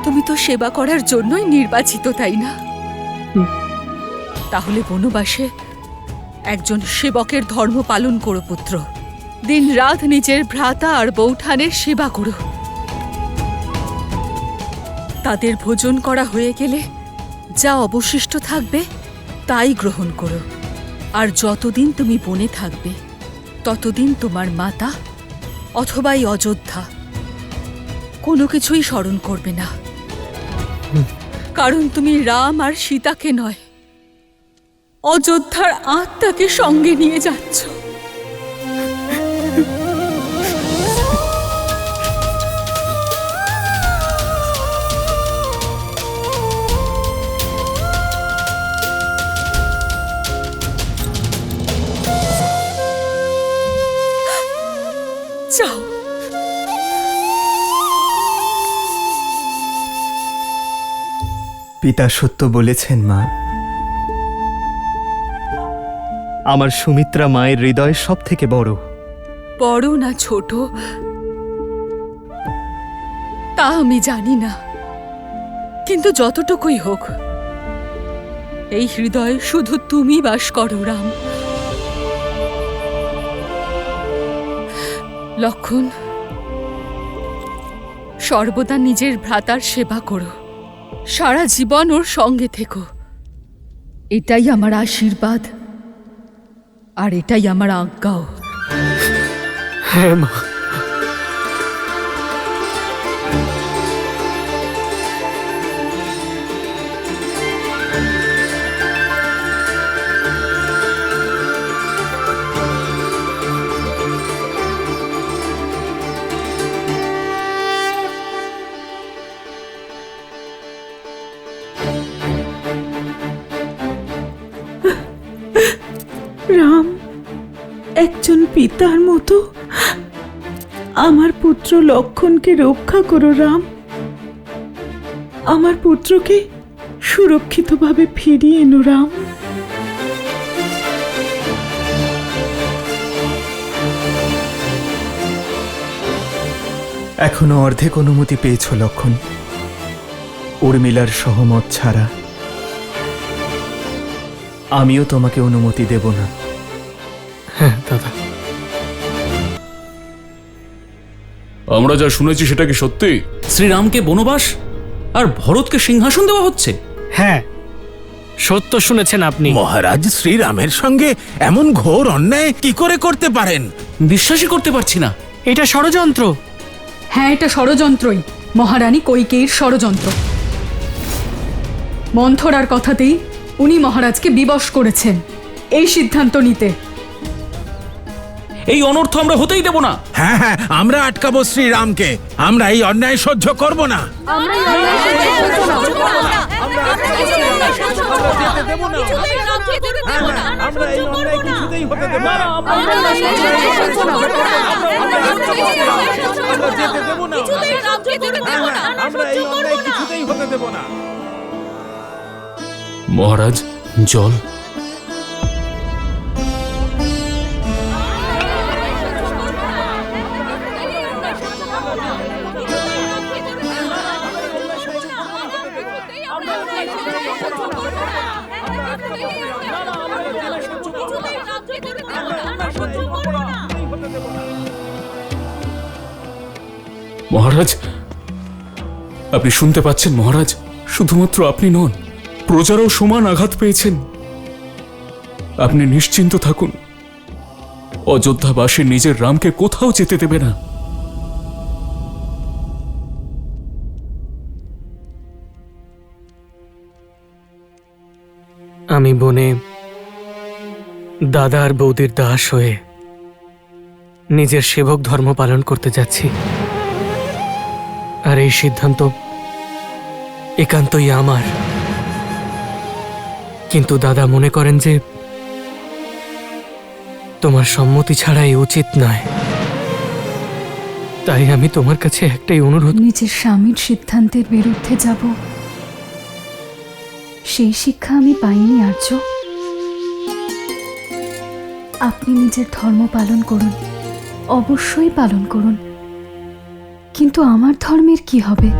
তুমি তো সেবা করার জন্যই নির্বাচিত, তাই না? তাহলে বনবাসে একজন সেবকের ধর্ম পালন করো পুত্র। দিন রাত নিজের ভ্রাতা আর বৌঠানের সেবা করো। তাদের ভোজন করা হয়ে গেলে যা অবশিষ্ট থাকবে তাই গ্রহণ করো। আর যতদিন তুমি বনে থাকবে ততদিন তোমার মাতা অথবা এই অযোধ্যা কোনো কিছুই স্মরণ করবে না, কারণ তুমি রাম আর সীতাকে নয়, অযোধ্যার আত্মাকে সঙ্গে নিয়ে যাচ্ছ। যাও। পিতা সত্য বলেছেন মা। আমার সুমিত্রা মায়ের হৃদয় সব থেকে বড়। বড় না ছোট তা আমি জানি না, কিন্তু যতটুকুই হোক এই হৃদয়ে শুধু তুমি বাস করো রাম। লক্ষণ, সর্বদা নিজের ভ্রাতার সেবা করো, সারা জীবন ওর সঙ্গে থেকো। এটাই আমার আশীর্বাদ আর এটাই আমার আজ্ঞাও। হ্যাঁ মা। রাম একজন পিতার মতো আমার পুত্র লক্ষণকে রক্ষা করো রাম। আমার পুত্রকে সুরক্ষিতভাবে ফিরিয়ে এনো রাম। এখনো অর্ধেক অনুমতি পেয়েছ লক্ষণ। উর্মিলার সহমত ছাড়া আমিও তোমাকে অনুমতি দেব না। হ্যাঁ দাদা। আমরা যা শুনেছি সেটা কি সত্যি? শ্রীরামকে বনবাস আর ভরতকে সিংহাসন দেওয়া হচ্ছে? হ্যাঁ, সত্য শুনেছেন আপনি। মহারাজ শ্রীরামের সঙ্গে এমন ঘোর অন্যায় কি করে করতে পারেন? বিশ্বাসই করতে পারছি না। এটা ষড়যন্ত্র। হ্যাঁ, এটা ষড়যন্ত্রই, মহারানী কৈকেয়ীর ষড়যন্ত্র। মন্থরার কথাতেই উনি মহারাজকে বিবশ করেছেন এই সিদ্ধান্ত নিতে। এই অনর্থ আমরা হতেই দেব না। হ্যাঁ হ্যাঁ, আমরা আটকাবো শ্রীরামকে। আমরা এই অন্যায় সহ্য করব না। মহারাজ, জল। মহারাজ, আপনি শুনতে পাচ্ছেন মহারাজ? শুধুমাত্র আপনি নন, প্রজারাও সমান আঘাত পেয়েছেন। আপনি নিশ্চিন্ত থাকুন, অযোধ্যাবাসী নিজের রামকে কোথাও যেতে দেবে না। আমি বনে দাদা আর বৌদির দাস হয়ে নিজের সেবক ধর্ম পালন করতে যাচ্ছি। আর এই সিদ্ধান্ত একান্তই আমার। কিন্তু দাদা মনে করেন যে তোমার সম্মতি ছাড়া এই উচিত নয়। তাই আমি তোমার কাছে একটাই অনুরোধ। নিজের স্বামীর সিদ্ধান্তের বিরুদ্ধে যাব, সেই শিক্ষা আমি পাইনি আর্য। আপনি নিজের ধর্ম পালন করুন, অবশ্যই পালন করুন, কিন্তু আমার ধর্মের কি হবে?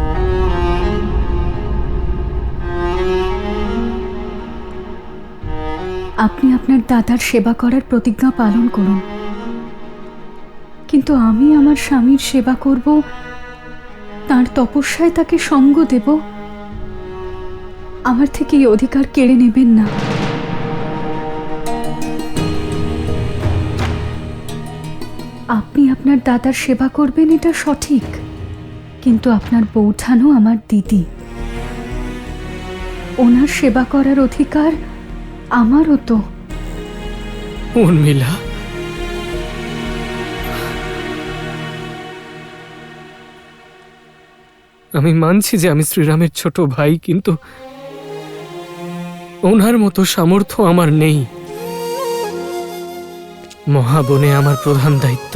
আপনি আপনার দাদার সেবা করার প্রতিজ্ঞা পালন করুন, কিন্তু আমি আমার স্বামীর সেবা করব, তার তপস্যায় তাকে সঙ্গ দেব। আমার থেকে এই অধিকার কেড়ে নেবেন না। আপনি আপনার দাদার সেবা করবেন, এটা সঠিক, কিন্তু আপনার বৌঠানও আমার দিদি। ওনার সেবা করার অধিকার আমারও তো। উর্মিলা, আমি মানছি যে আমি শ্রীরামের ছোট ভাই, কিন্তু ওনার মতো সামর্থ্য আমার নেই। মহাবনে আমার প্রধান দায়িত্ব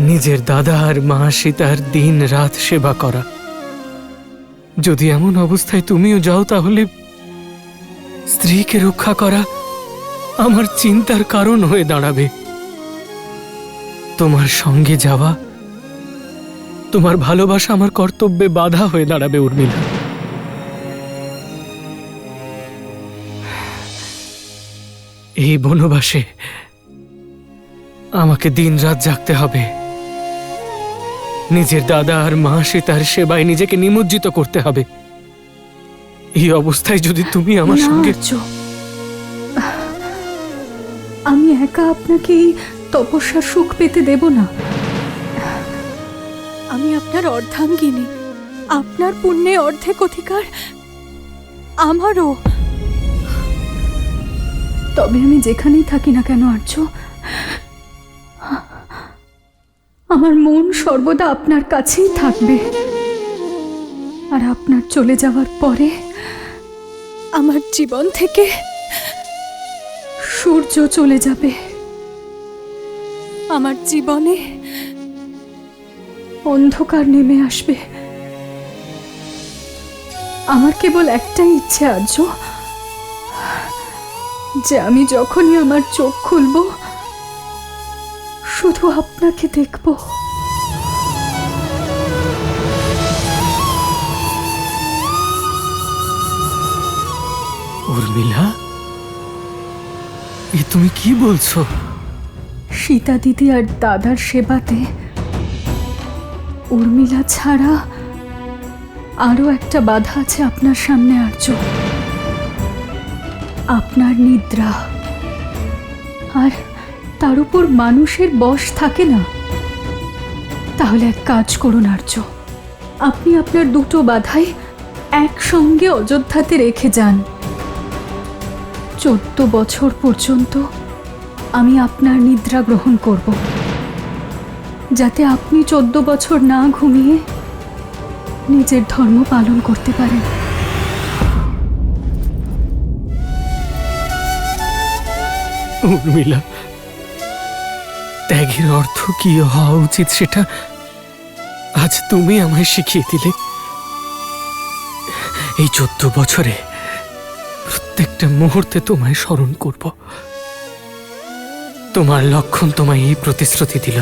নিজের দাদা আর মা সীতার দিন রাত সেবা করা। যদি এমন অবস্থায় তুমিও যাও, তাহলে স্ত্রীকে রক্ষা করা আমার চিন্তার কারণ হয়ে দাঁড়াবে। তোমার সঙ্গে যাওয়া, তোমার ভালোবাসা আমার কর্তব্যে বাধা হয়ে দাঁড়াবে উর্মিলা। এই বনবাসে আমাকে দিনরাত জাগতে হবে। নিজের দাদা আর মা সীতার সেবায় নিজেকে নিমজ্জিত করতে হবে। এই অবস্থায় যদি তুমি আমার না, সঙ্গে আর্য, আমি একা আপনাকে এই তপস্যার সুখ পেতে দেব না। আমি আপনার অর্ধাঙ্গিনী, আপনার পুণ্যে অর্ধেক অধিকার আমারও। তবে আমি যেখানেই থাকি না কেন আর্য, আমার মন সর্বদা আপনার কাছেই থাকবে। আর আপনার চলে যাওয়ার পরে আমার জীবন থেকে সূর্য চলে যাবে। আমার জীবনে অন্ধকার নেমে আসবে। আমার কেবল একটাই ইচ্ছে আর্য, যে আমি যখনই আমার চোখ খুলব শুধু আপনাকে দেখব। উর্মিলা, এ তুমি কি বলছো? সীতা দিদি আর দাদার সেবাতে উর্মিলা ছাড়া আরও একটা বাধা আছে আপনার সামনে আর্য। আপনার নিদ্রা। আর তার উপর মানুষের বশ থাকে না। তাহলে এক কাজ করুন আর্য, আপনি আপনার দুটো বাধাই একসঙ্গে অযোধ্যাতে রেখে যান। 14 বছর পর্যন্ত আমি আপনার নিদ্রা গ্রহণ করব, যাতে আপনি 14 বছর না ঘুমিয়ে নিজের ধর্ম পালন করতে পারেন। উর্মিলা, ত্যাগের অর্থ কি হওয়া উচিত সেটা আজ তুমি আমায় শিখিয়ে দিলে। এই 14 বছরে প্রত্যেকটা মুহূর্তে তোমায় স্মরণ করব। তোমার লক্ষণ তোমায় এই প্রতিশ্রুতি দিল।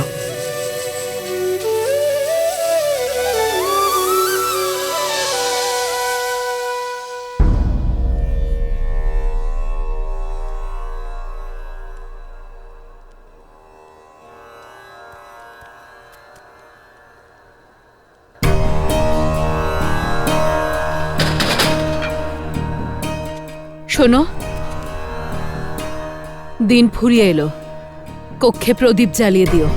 শোনো, দিন ফুরিয়ে এলো, কক্ষে প্রদীপ জ্বালিয়ে দিও।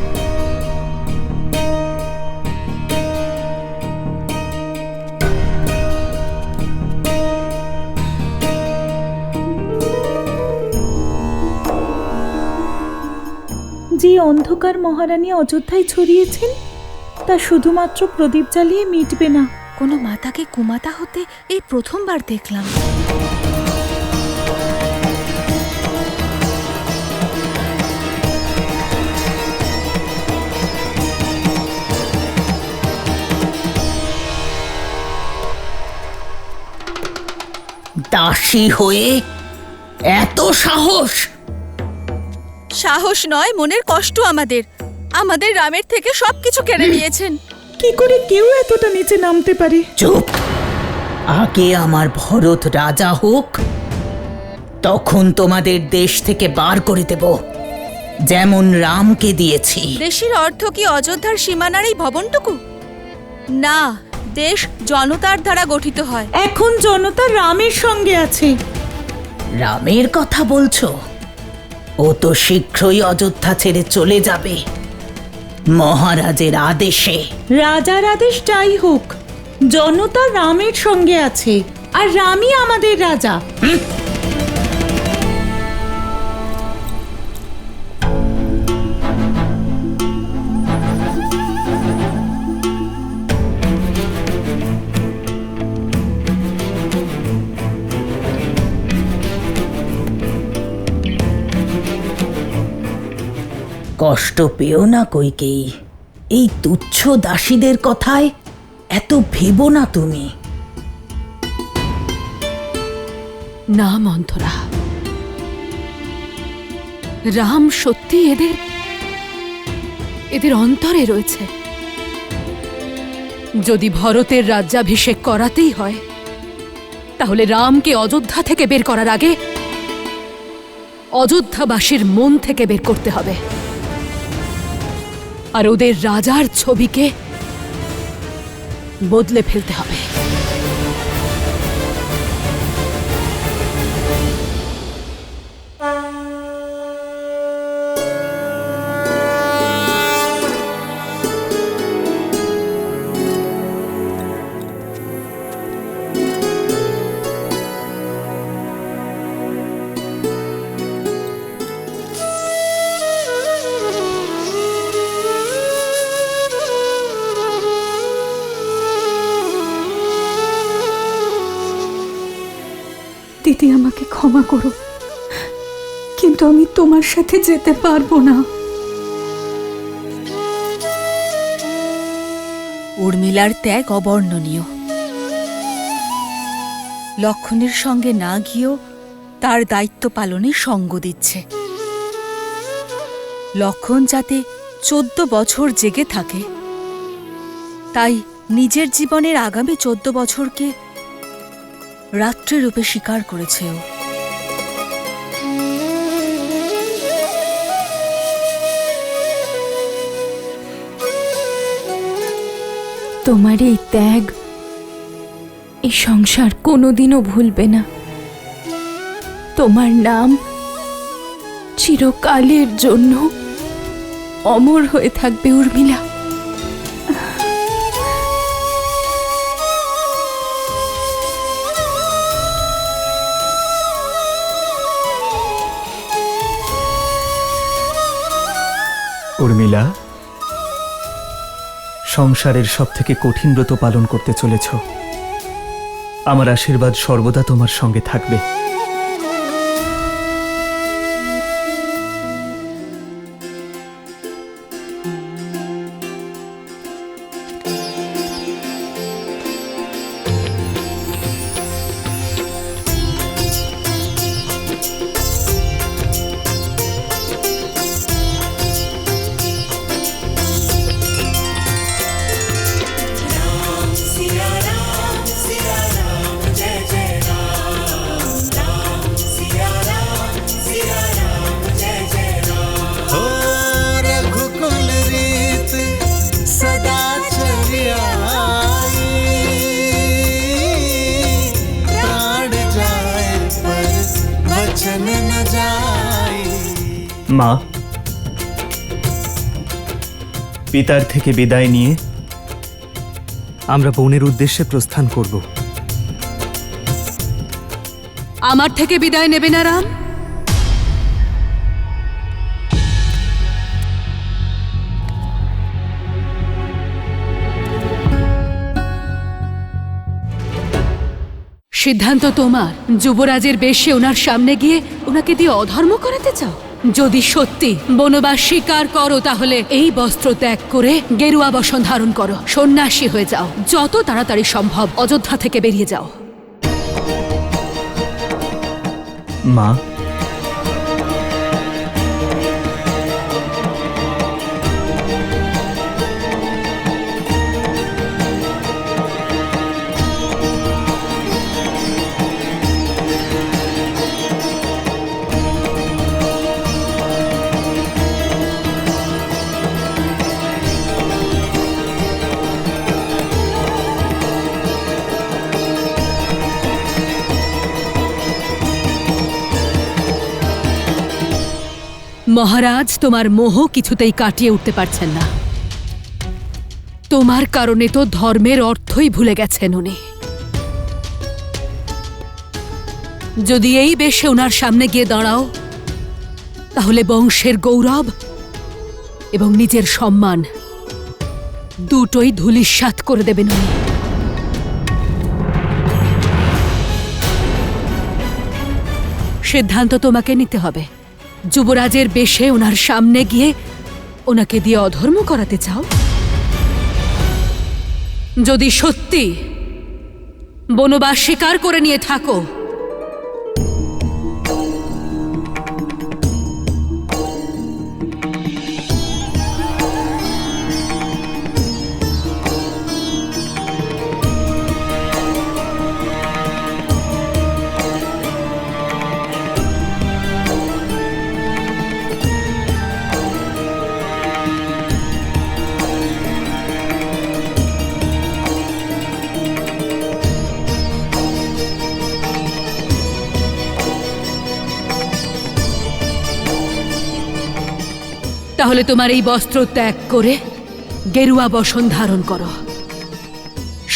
যে অন্ধকার মহারানী অযোধ্যায় ছড়িয়েছেন তা শুধুমাত্র প্রদীপ জ্বালিয়ে মিটবে না। কোনো মাতাকে কুমাতা হতে এই প্রথমবার দেখলাম। দাসী হয়ে এত সাহস! সাহস নয়, মনের কষ্ট আমাদের। আমাদের রামের থেকে সবকিছু কেড়ে নিয়েছেন। কি করে কেউ এতটা নিচে নামতে পারে? চুপ! আগে আমার ভরত রাজা হোক, তখন তোমাদের দেশ থেকে বার করে দেব, যেমন রামকে দিয়েছি। দেশের অর্থ কি অযোধ্যার সীমানার এই ভবনটুকু? না, দেশ জনতার দ্বারা গঠিত হয়। এখন জনতা রামের সঙ্গে আছে। রামের কথা বলছো? ও তো শীঘ্রই অযোধ্যা ছেড়ে চলে যাবে মহারাজের আদেশে। রাজার আদেশ যাই হোক, জনতা রামের সঙ্গে আছে, আর রামই আমাদের রাজা। কষ্ট পেও না কইকেয়ী, এই তুচ্ছ দাসীদের কথায় এত ভেবো না তুমি। না মন্থরা, রাম সত্যি এদের অন্তরে রয়েছে। যদি ভরতের রাজ্যাভিষেক করাতেই হয়, তাহলে রামকে অযোধ্যা থেকে বের করার আগে অযোধ্যাবাসীর মন থেকে বের করতে হবে, আর ওদের রাজার ছবিকে বদলে ফেলতে হবে। দিদি, আমাকে ক্ষমা করো, কিন্তু আমি তোমার সাথে যেতে পারবো না। উর্মিলার ত্যাগ অবর্ণনীয়। লক্ষণের সঙ্গে না গিয়েও তার দায়িত্ব পালনে সঙ্গ দিচ্ছে। লক্ষণ যাতে 14 বছর জেগে থাকে, তাই নিজের জীবনের আগামী 14 বছরকে রাত্রিরূপে স্বীকার করেছে ও। তোমার এই ত্যাগ এই সংসার কোনোদিনও ভুলবে না। তোমার নাম চিরকালের জন্য অমর হয়ে থাকবে উর্মিলা। উর্মিলা, সংসারের সব থেকে কঠিন ব্রত পালন করতে চলেছ। আমার আশীর্বাদ সর্বদা তোমার সঙ্গে থাকবে। हो रघुकुल रीत सदा चली आई, प्राण जाए पर वचन न जाए। মা, পিতার থেকে বিদায় নিয়ে আমরা বোনের উদ্দেশ্যে প্রস্থান করব। আমার থেকে বিদায় নেবে না রাম? সিদ্ধান্ত তোমার। যুবরাজের বেশে ওনার সামনে গিয়ে ওনাকে দিয়ে অধর্ম করাতে চাও? যদি সত্যি বনবাস স্বীকার করো তাহলে এই বস্ত্র ত্যাগ করে গেরুয়া বসন ধারণ করো, সন্ন্যাসী হয়ে যাও। যত তাড়াতাড়ি সম্ভব অযোধ্যা থেকে বেরিয়ে যাও। মা, মহারাজ, তোমার মোহ কিছুতেই কাটিয়ে উঠতে পারছেন না। তোমার কারণে তো ধর্মের অর্থই ভুলে গেছেন উনি। যদি এই বেশে ওনার সামনে গিয়ে দাঁড়াও তাহলে বংশের গৌরব এবং নিজের সম্মান দুটোই ধূলিসাৎ করে দেবেন উনি। সিদ্ধান্ত তোমাকে নিতে হবে। যুবরাজের বেশে ওনার সামনে গিয়ে ওনাকে দিয়ে অধর্ম করাতে চাও? যদি সত্যি বনবাস স্বীকার করে নিয়ে থাকো তাহলে তোমার এই বস্ত্র ত্যাগ করে গেরুয়া বসন ধারণ করো,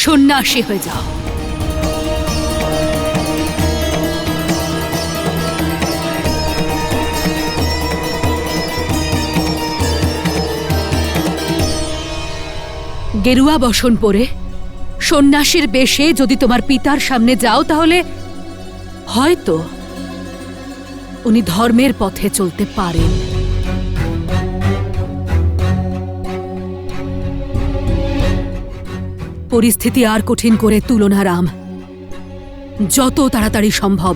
সন্ন্যাসী হয়ে যাও। গেরুয়া বসন পরে সন্ন্যাসীর বেশে যদি তোমার পিতার সামনে যাও তাহলে হয়তো উনি ধর্মের পথে চলতে পারেন। পরিস্থিতি আর কঠিন করে তুলো না রাম। যত তাড়াতাড়ি সম্ভব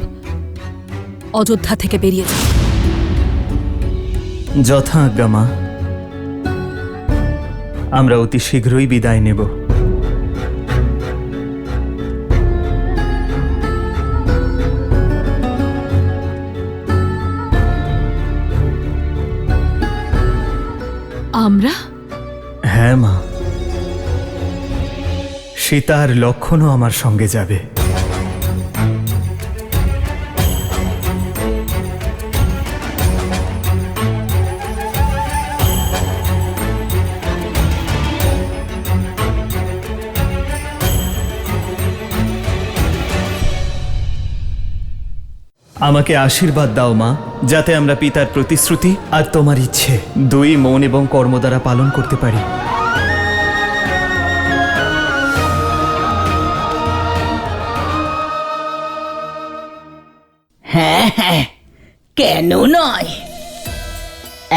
অযোধ্যা থেকে বেরিয়ে যাও। যথা আজ্ঞা মা, আমরা অতি শীঘ্রই বিদায় নেব। আমরা? হ্যাঁ মা, সীতা আর লক্ষণও আমার সঙ্গে যাবে। আমাকে আশীর্বাদ দাও মা, যাতে আমরা পিতার প্রতিশ্রুতি আর তোমার ইচ্ছে দুই মন এবং কর্ম দ্বারা পালন করতে পারি। হ্যাঁ হ্যাঁ, কেন নয়?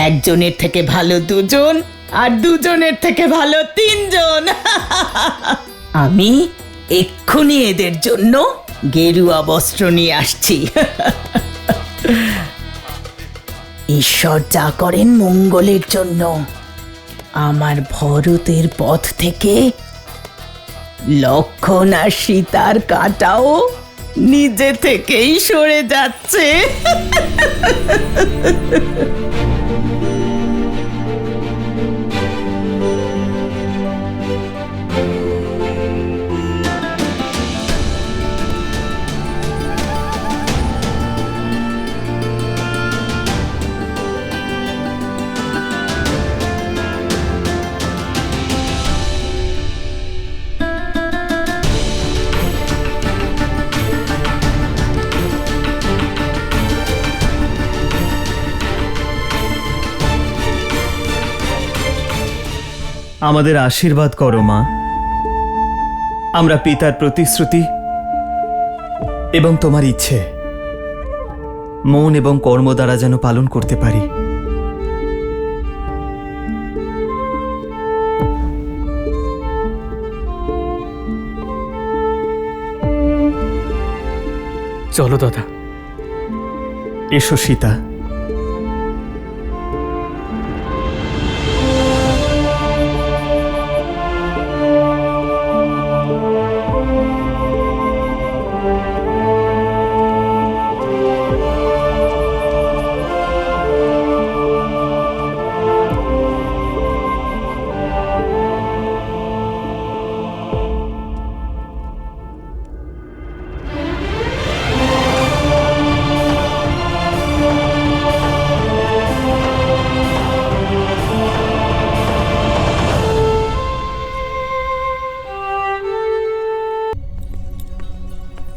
একজনের থেকে ভালো দুজন, আর দুজনের থেকে ভালো তিনজন। আমি এক্ষুনি এদের জন্য গেরুয়া বস্ত্র নিয়ে আসছি। ঈশ্বর যা করেন মঙ্গলের জন্য। আমার ভরতের পথ থেকে লক্ষণ আর সীতার কাঁটাও নিজে থেকেই সরে যাচ্ছে। আমাদের আশীর্বাদ করো মা, আমরা পিতার প্রতিশ্রুতি এবং তোমার ইচ্ছে মন এবং কর্ম দ্বারা যেন পালন করতে পারি। চলো দাদা। এসো সীতা।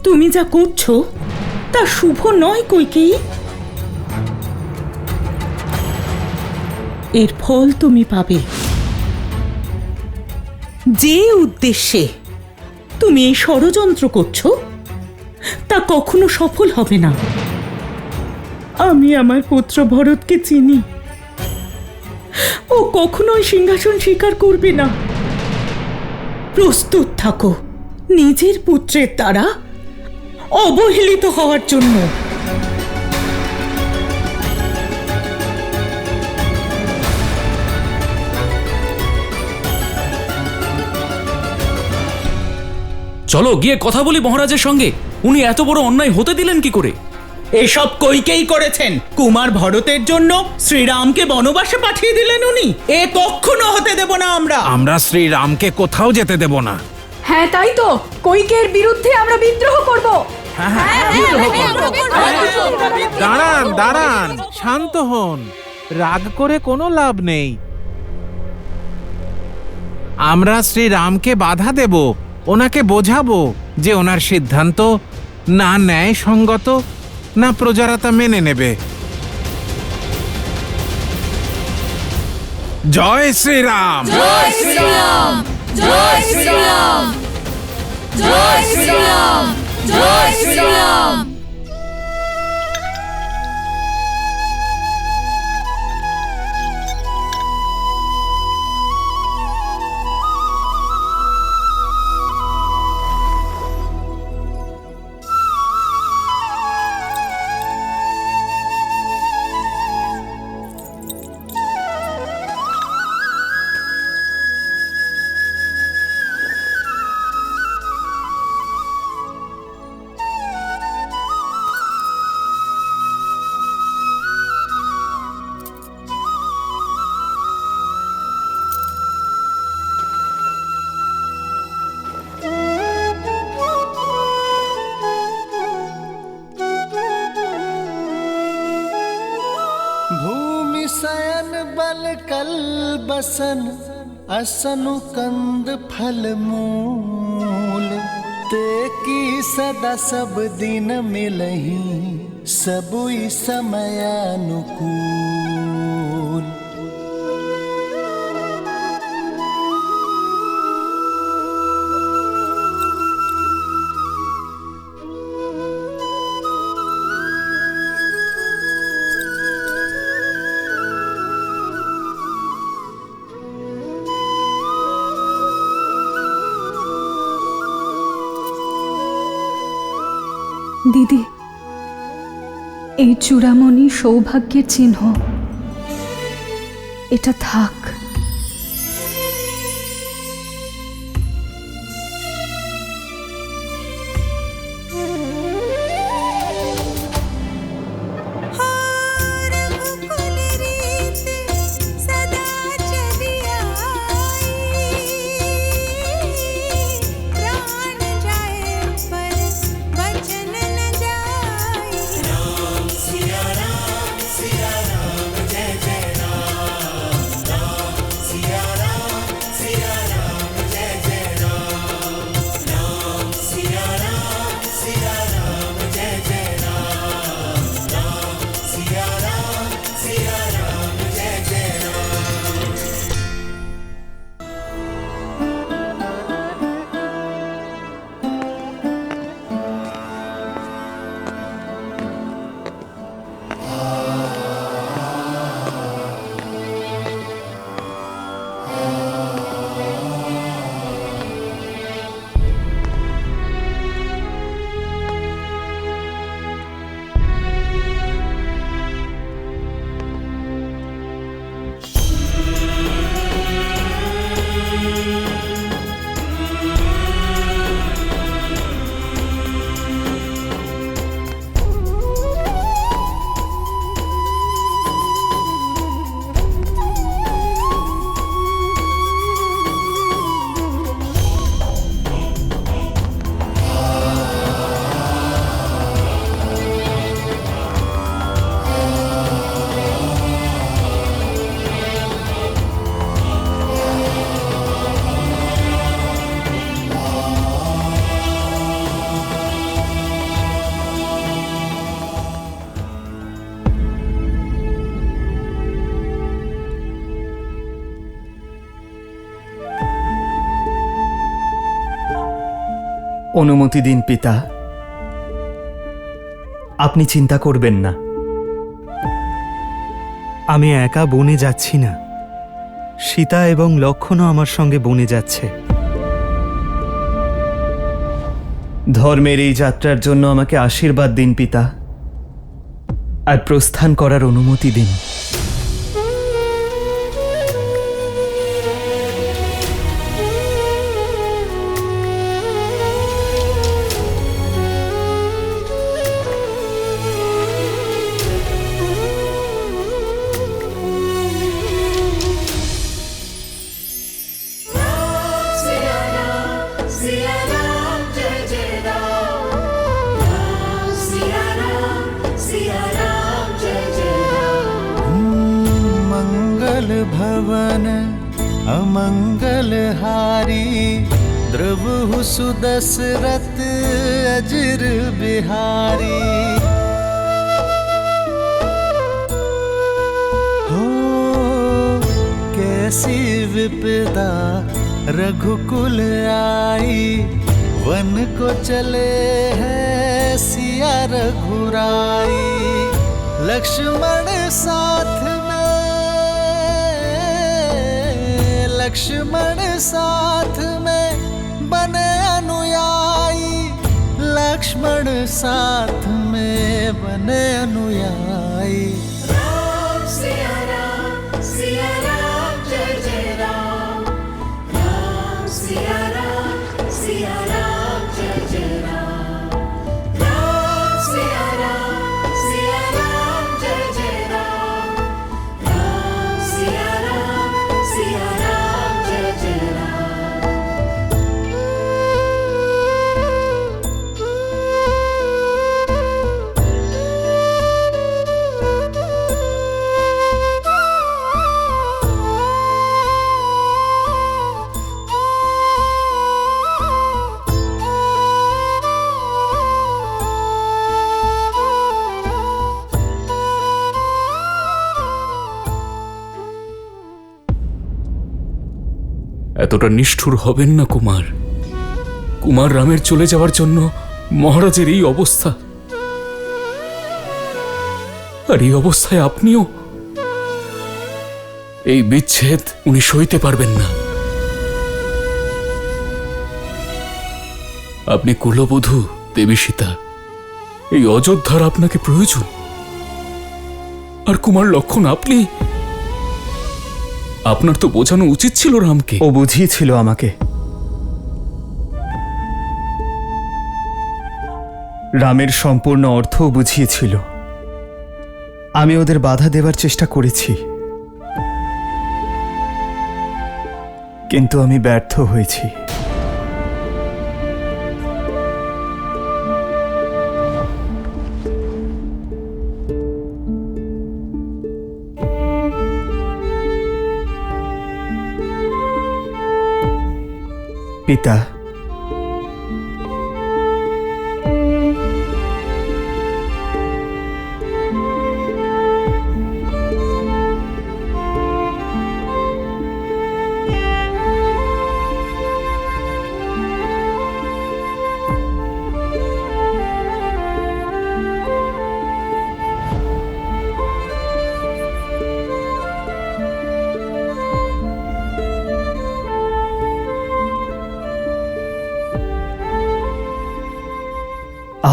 তুমি যা করছো তা শুভ নয় কইকেয়ী। এর ফল তুমি পাবে। যে উদ্দেশ্যে তুমি এই ষড়যন্ত্র করছো তা কখনো সফল হবে না। আমি আমার পুত্র ভরতকে চিনি। ও কখনোই সিংহাসন স্বীকার করবে না। প্রস্তুত থাকো নিজের পুত্রের দ্বারা অবহেলিত হওয়ার জন্য। চলো গিয়ে কথা বলি মহারাজের সঙ্গে। উনি এত বড় অন্যায় হতে দিলেন কি করে? এসব কইকেই করেছেন। কুমার ভরতের জন্য শ্রীরামকে বনবাসে পাঠিয়ে দিলেন উনি। এ কখনো হতে দেব না আমরা। আমরা শ্রীরামকে কোথাও যেতে দেব না। হ্যাঁ তাই তো, কৈকের বিরুদ্ধে আমরা বিদ্রোহ করব। দাঁড়ান দাঁড়ান, শান্ত হন। রাগ করে কোনো লাভ নেই। আমরা শ্রীরামকে বাধা দেব, ওনাকে বোঝাবো যে ওনার সিদ্ধান্ত না ন্যায়সঙ্গত না প্রজারা তা মেনে নেবে। জয় শ্রীরাম। জয় শ্রীরাম, জয় শ্রীরাম, জয় শ্রীরাম, জয় শ্রীরাম। बसन असनु कंद फल मूल ते की सदा सब दिन मिलही सबुई समयानुकूल। দিদি, এই চূড়ামণি সৌভাগ্যের চিহ্ন, এটা থাক। অনুমতি দিন পিতা। আপনি চিন্তা করবেন না, আমি একা বনে যাচ্ছি না, সীতা এবং লক্ষ্মণও আমার সঙ্গে বনে যাচ্ছে। ধর্মের এই যাত্রার জন্য আমাকে আশীর্বাদ দিন পিতা, আর প্রস্থান করার অনুমতি দিন। भवन अमंगल हारी द्रवहु सुदशरथ अजिर बिहारी। हो कैसी विपदा रघुकुल आई, वन को चले हैं सिया रघुराई। लक्ष्मण साथ लक्ष्मण साथ में बने अनुयायी, लक्ष्मण साथ में बने अनुयायी। राम सिया राम जय जय राम, राम सिया राम जय जय राम, राम सिया राम जय जय राम, राम सिया राम जय जय राम। এতটা নিষ্ঠুর হবেন না কুমার। কুমার রামের চলে যাওয়ার জন্য মহারাজের এই অবস্থা, আর এই অবস্থায় আপনিও। এই বিচ্ছেদ উনি সইতে পারবেন না। আপনি কুলবধূ দেবী সীতা, এই অযোধ্যার আপনাকে প্রয়োজন। আর কুমার লক্ষণ আপনি, আপনার তো বোঝানো উচিত ছিল রামকে। ও বুঝিয়েছিল আমাকে। রামের সম্পূর্ণ অর্থও বুঝিয়েছিল। আমি ওদের বাধা দেওয়ার চেষ্টা করেছি, কিন্তু আমি ব্যর্থ হয়েছি। পিতা,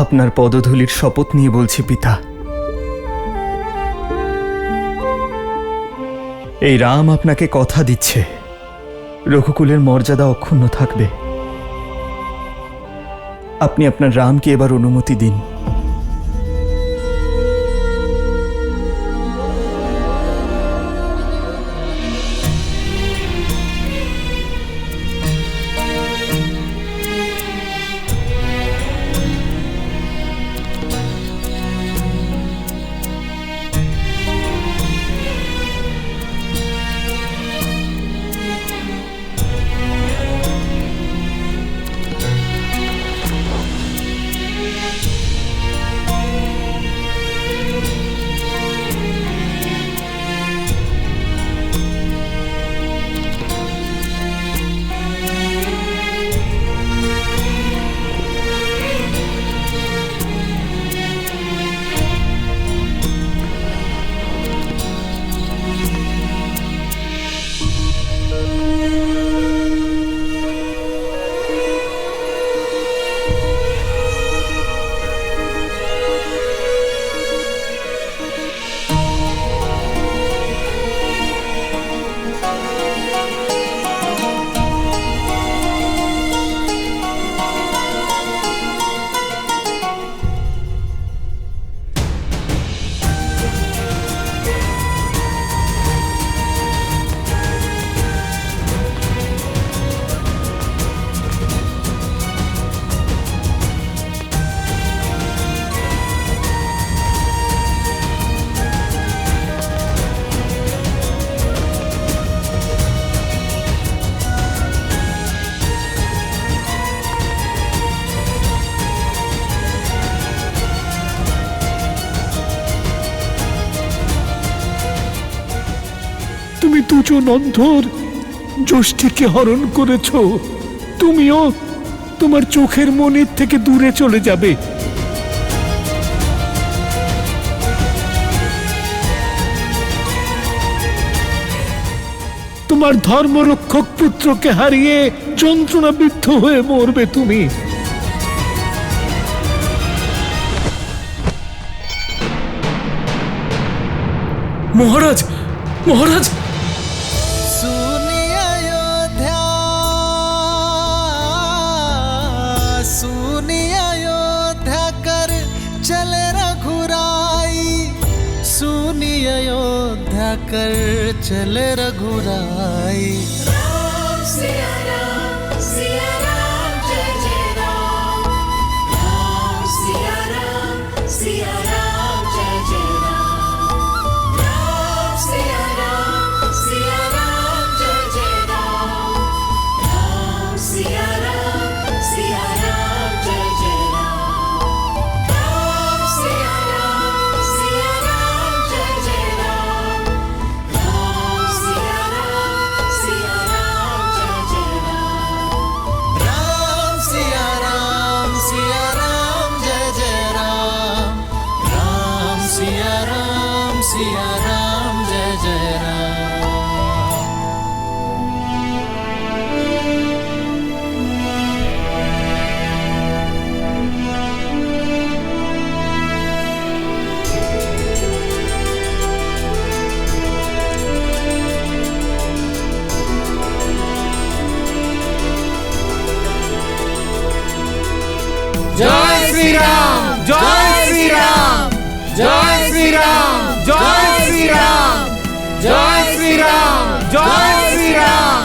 আপনার পদধূলির শপথ নিয়ে বলছি পিতা, এই রাম আপনাকে কথা দিচ্ছে রঘুকুলের মর্যাদা অক্ষুণ্ণ থাকবে। আপনি আপনার রামকে এবার অনুমতি দিন। তুমি দুজন অন্ধর জ্যোষ্ঠীকে হরণ করেছ, তুমিও তোমার চোখের মনির থেকে দূরে চলে যাবে। তোমার ধর্মরক্ষক পুত্রকে হারিয়ে যন্ত্রণাবিদ্ধ হয়ে মরবে তুমি। মহারাজ, মহারাজ, सुनिए अयोध्या, सुनिए अयोध्या कर चले रघुराई, सुनिए अयोध्या कर चले रघुराई। राम सिया राम जय जय राम, राम सिया राम जय जय राम, राम सिया राम जय जय राम, राम सिया राम जय जय राम, राम सिया राम जय जय राम, राम सिया राम जय जय জয় শ্রীরাম, জয় শ্রীরাম, জয় শ্রীরাম, জয় শ্রীরাম, জয় শ্রীরাম, জয় শ্রীরাম,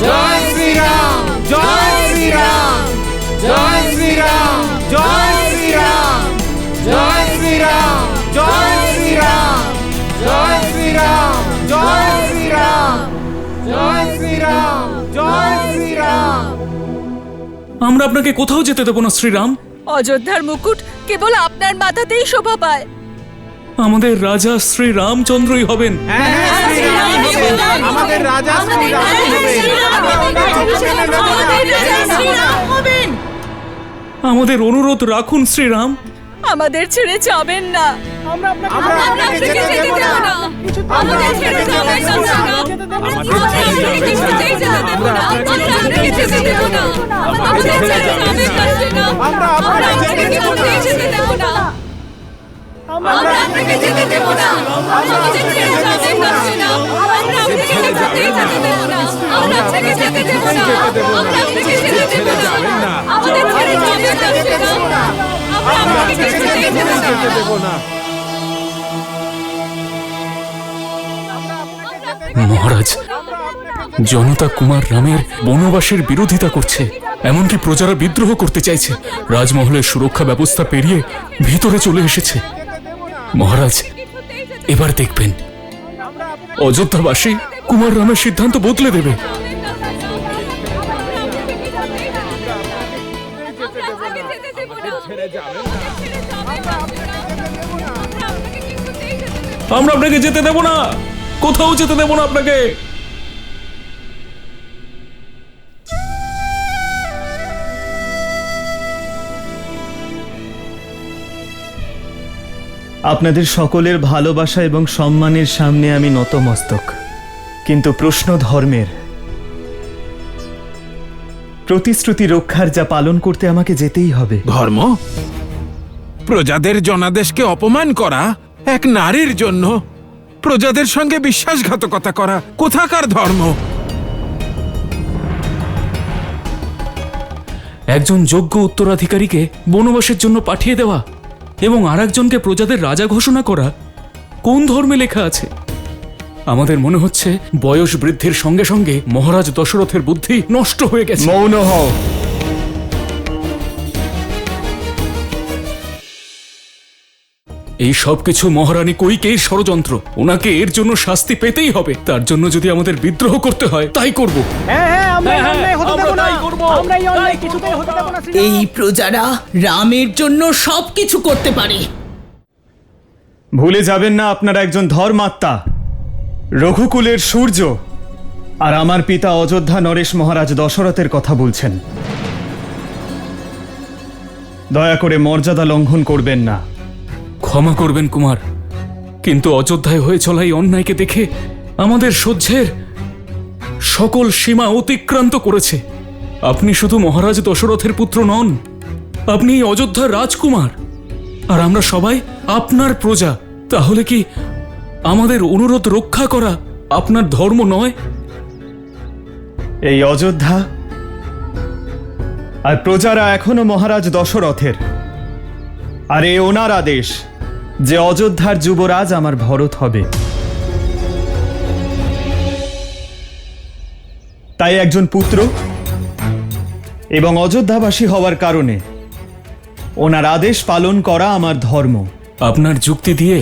জয় শ্রীরাম, জয় শ্রীরাম, জয় শ্রীরাম, জয় শ্রীরাম, জয় শ্রীরাম, জয় শ্রীরাম, জয় শ্রীরাম, জয় শ্রীরাম, জয় শ্রীরাম, জয় শ্রীরাম। আমরা আপনাকে কোথাও যেতে দেব না শ্রীরাম। অযোধ্যার মুকুট কেবল আপনার মাথাতেই শোভা পায়। আমাদের রাজা শ্রী রামচন্দ্রই হবেন। আমাদের রাজা আমাদের অনুরোধ রাখুন শ্রীরাম। আমাদের ছেড়ে যাবেন না। আমরা আপনাকে যেতে দেব না। আমাদের ছেড়ে যাবেন না শ্রীরাম। আমাদের কিছুতেই যেতে দেব না। আমরা আপনাকে যেতে দেব না। আমাদের ছেড়ে যাবেন না শ্রীরাম। আমরা আপনাকে কিছুতেই যেতে দেব না। আমরা আপনাকে যেতে দেব না। আমাদের ছেড়ে যাবেন না শ্রীরাম। আমরা আপনাকে কিছুতেই যেতে দেব না। আমরা আপনাকে যেতে দেব না। আমরা আপনাকে যেতে দেব না। আমাদের ছেড়ে যাবেন না শ্রীরাম। আমরা আপনাকে কিছুতেই যেতে দেব না। মহারাজ, জনতা কুমার রামের বনবাসের বিরোধিতা করছে, এমনকি প্রজারা বিদ্রোহ করতে চাইছে। রাজমহলের সুরক্ষা ব্যবস্থা পেরিয়ে ভিতরে চলে এসেছে। মহারাজ, এবার দেখবেন অযোধ্যাবাসী কুমার রামের সিদ্ধান্ত বদলে দেবে। আমরা আপনাকে যেতে দেব না, কোথাও যেতে দেব না আপনাকে। আপনাদের সকলের ভালোবাসা এবং সম্মানের সামনে আমি নতমস্তক, কিন্তু প্রশ্ন ধর্মের। প্রতিশ্রুতি রক্ষার যা পালন করতে আমাকে যেতেই হবে। ধর্ম? প্রজাদের জনাদেশকে অপমান করা এক নারীর জন্য, প্রজাদের সঙ্গে বিশ্বাসঘাতকতা করা কোথাকার ধর্ম? একজন যোগ্য উত্তরাধিকারীকে বনবাসের জন্য পাঠিয়ে দেওয়া এবং আরেকজনকে প্রজাদের রাজা ঘোষণা করা কোন ধর্মে লেখা আছে? আমাদের মনে হচ্ছে বয়স বৃদ্ধির সঙ্গে সঙ্গে মহারাজ দশরথের বুদ্ধি নষ্ট হয়ে গেছে। মৌন হও। এই সবকিছু মহারানী কৈকেয়ীর ষড়যন্ত্র। ওনাকে এর জন্য শাস্তি পেতেই হবে। তার জন্য যদি আমাদের বিদ্রোহ করতে হয় তাই করব। এই প্রজারা রামের জন্য সবকিছু করতে পারে। ভুলে যাবেন না আপনারা একজন ধর্মাত্মা, রঘুকুলের সূর্য, আর আমার পিতা অযোধ্যা নরেশ মহারাজ দশরথের কথা বলছেন। দয়া করে মর্যাদা লঙ্ঘন করবেন না। ক্ষমা করবেন কুমার, কিন্তু অযোধ্যায় হয়ে চলা এই অন্যায়কে দেখে আমাদের সহ্যের সকল সীমা অতিক্রান্ত করেছে। আপনি শুধু মহারাজ দশরথের পুত্র নন, আপনি এই অযোধ্যার রাজকুমার, আর আমরা সবাই আপনার প্রজা। তাহলে কি আমাদের অনুরোধ রক্ষা করা আপনার ধর্ম নয়? এই অযোধ্যা আর প্রজারা এখনো মহারাজ দশরথের, আর এ ওনার আদেশ যে অযোধ্যার যুবরাজ আমার ভরত হবে। তাই একজন পুত্র এবং অযোধ্যাবাসী হওয়ার কারণে ওনার আদেশ পালন করা আমার ধর্ম। আপনার যুক্তি দিয়ে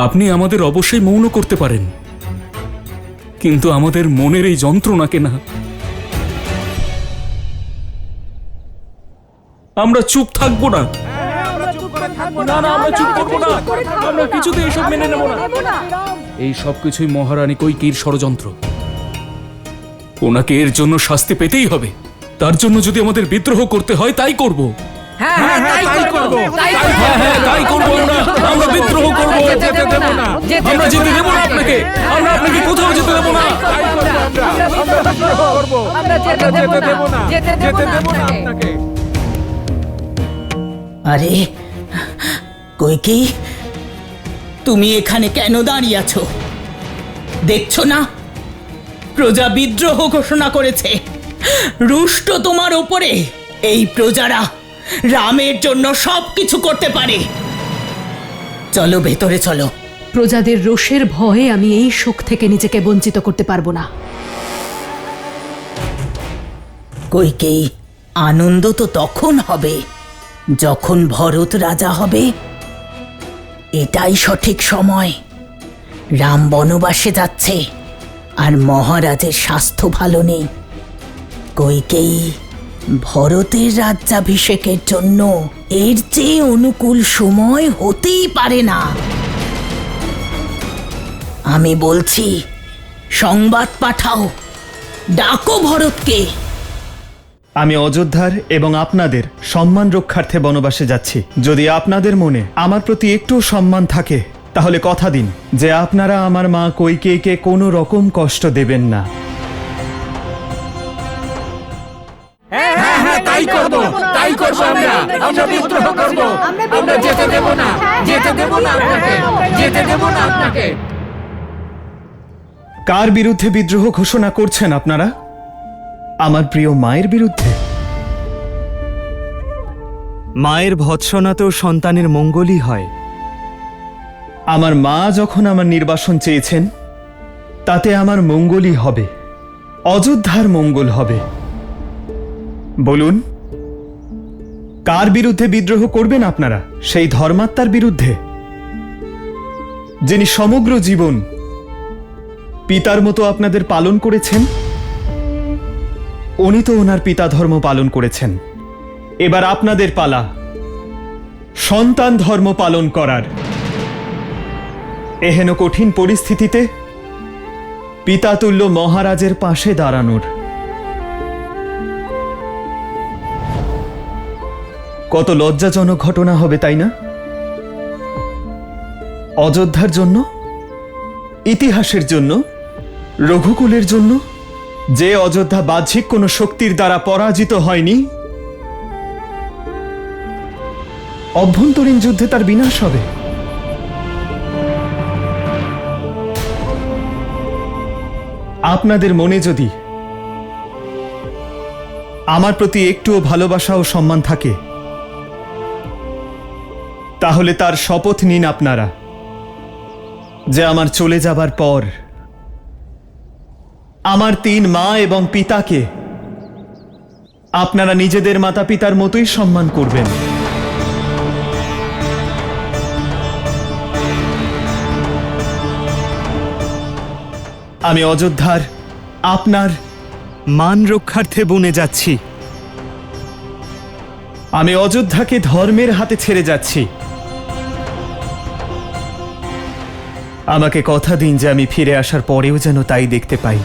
আপনি আমাদের অবশ্যই মৌন করতে পারেন, কিন্তু আমাদের মনের এই যন্ত্রণাকে না। আমরা চুপ থাকবো না। আমরা চুপ করবো না। আমরা কিছুতে এসব মেনে নেব না। এই সবকিছুই মহারানী কৈকেয়ীর ষড়যন্ত্র। ওনাকে এর জন্য শাস্তি পেতেই হবে। তার জন্য যদি আমাদের বিদ্রোহ করতে হয় তাই করব। আমরা বিদ্রোহ করব। আমরা যেতে দেব না আপনাকে। আমরা আপনাকে কোথাও যেতে দেব না। আরে কৈকেয়ী, তুমি এখানে কেন দাঁড়িয়ে আছো? দেখছো না প্রজা বিদ্রোহ ঘোষণা করেছে? রুষ্ট তোমার ওপরে। এই প্রজারা রামের জন্য সবকিছু করতে পারে। চলো ভেতরে চলো। প্রজাদের রোষের ভয়ে আমি এই সুখ থেকে নিজেকে বঞ্চিত করতে পারবো না। কইকেয়ী, আনন্দ তো তখন হবে যখন ভরত রাজা হবে। এটাই সঠিক সময়। রাম বনবাসে যাচ্ছে আর মহারাজের স্বাস্থ্য ভালো নেই। কইকেয়ী, ভরতের রাজ্যাভিষেকের জন্য এর চেয়ে অনুকূল সময় হতেই পারে না। আমি বলছি, সংবাদ পাঠাও, ডাকো ভরতকে। আমি অযোধ্যার এবং আপনাদের সম্মান রক্ষার্থে বনবাসে যাচ্ছি। যদি আপনাদের মনে আমার প্রতি একটু সম্মান থাকে তাহলে কথা দিন যে আপনারা আমার মা কইকেয়ীকে কোনো রকম কষ্ট দেবেন না। তাই করব, তাই করব আমরা। আমরা বিদ্রোহ করব। আমরা যেতে দেব না, যেতে দেব না আপনাকে, যেতে দেব না আপনাকে। কার বিরুদ্ধে বিদ্রোহ ঘোষণা করছেন আপনারা? আমার প্রিয় মায়ের বিরুদ্ধে? মায়ের ভৎসনাতেও সন্তানের মঙ্গলই হয়। আমার মা যখন আমার নির্বাসন চেয়েছেন তাতে আমার মঙ্গলই হবে, অযোধ্যার মঙ্গল হবে। বলুন, কার বিরুদ্ধে বিদ্রোহ করবেন আপনারা? সেই ধর্মাত্মার বিরুদ্ধে যিনি সমগ্র জীবন পিতার মতো আপনাদের পালন করেছেন। উনি তো ওনার পিতা ধর্ম পালন করেছেন। এবার আপনাদের পালা সন্তান ধর্ম পালন করার। এহেন কঠিন পরিস্থিতিতে পিতাতুল্য মহারাজের পাশে দাঁড়ানোর। কত লজ্জাজনক ঘটনা হবে, তাই না? অযোধ্যার জন্য, ইতিহাসের জন্য, রঘুকুলের জন্য। যে অযোধ্যা বাহ্যিক কোনো শক্তির দ্বারা পরাজিত হয়নি, অভ্যন্তরীণ যুদ্ধে তার বিনাশ হবে। আপনাদের মনে যদি আমার প্রতি একটুও ভালোবাসা ও সম্মান থাকে তাহলে তার শপথ নিন আপনারা যে আমার চলে যাবার পর আমার 3 মা এবং পিতাকে আপনারা নিজেদের মাতা পিতার মতোই সম্মান করবেন। আমি অযোধ্যার আপনার মান রক্ষার্থে বনে যাচ্ছি। আমি অযোধ্যাকে ধর্মের হাতে ছেড়ে যাচ্ছি। আমাকে কথা দিন যে আমি ফিরে আসার পরেও যেন তাই দেখতে পাই।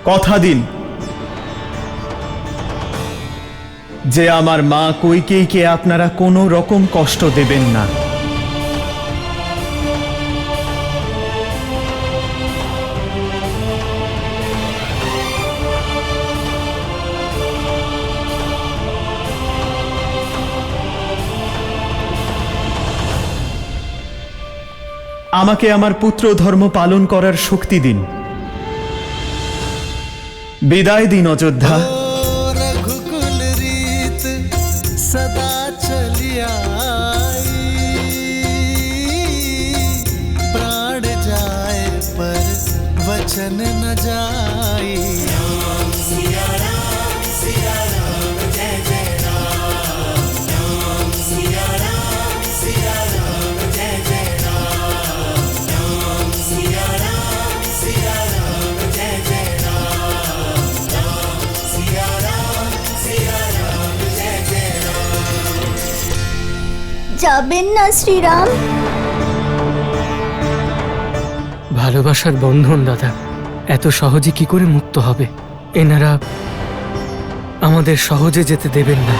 কথা দিন যে আমার মা কইকেয়ীকে আপনারা কোনো রকম কষ্ট দেবেন না। আমাকে আমার পুত্র ধর্ম পালন করার শক্তি দিন। বিদায় দিন অযোধ্যা। रघुकुल रीत सदा चलिया प्राण जाए पर वचन न जाई। राम सिया राम जय जय राम। राम सिया राम जय जय राम। राम सिया राम जय जय राम। যাবেন না শ্রীরাম? ভালোবাসার বন্ধন দাদা, এত সহজে কি করে মুক্ত হবে? এনারা আমাদের সহজে যেতে দেবেন না।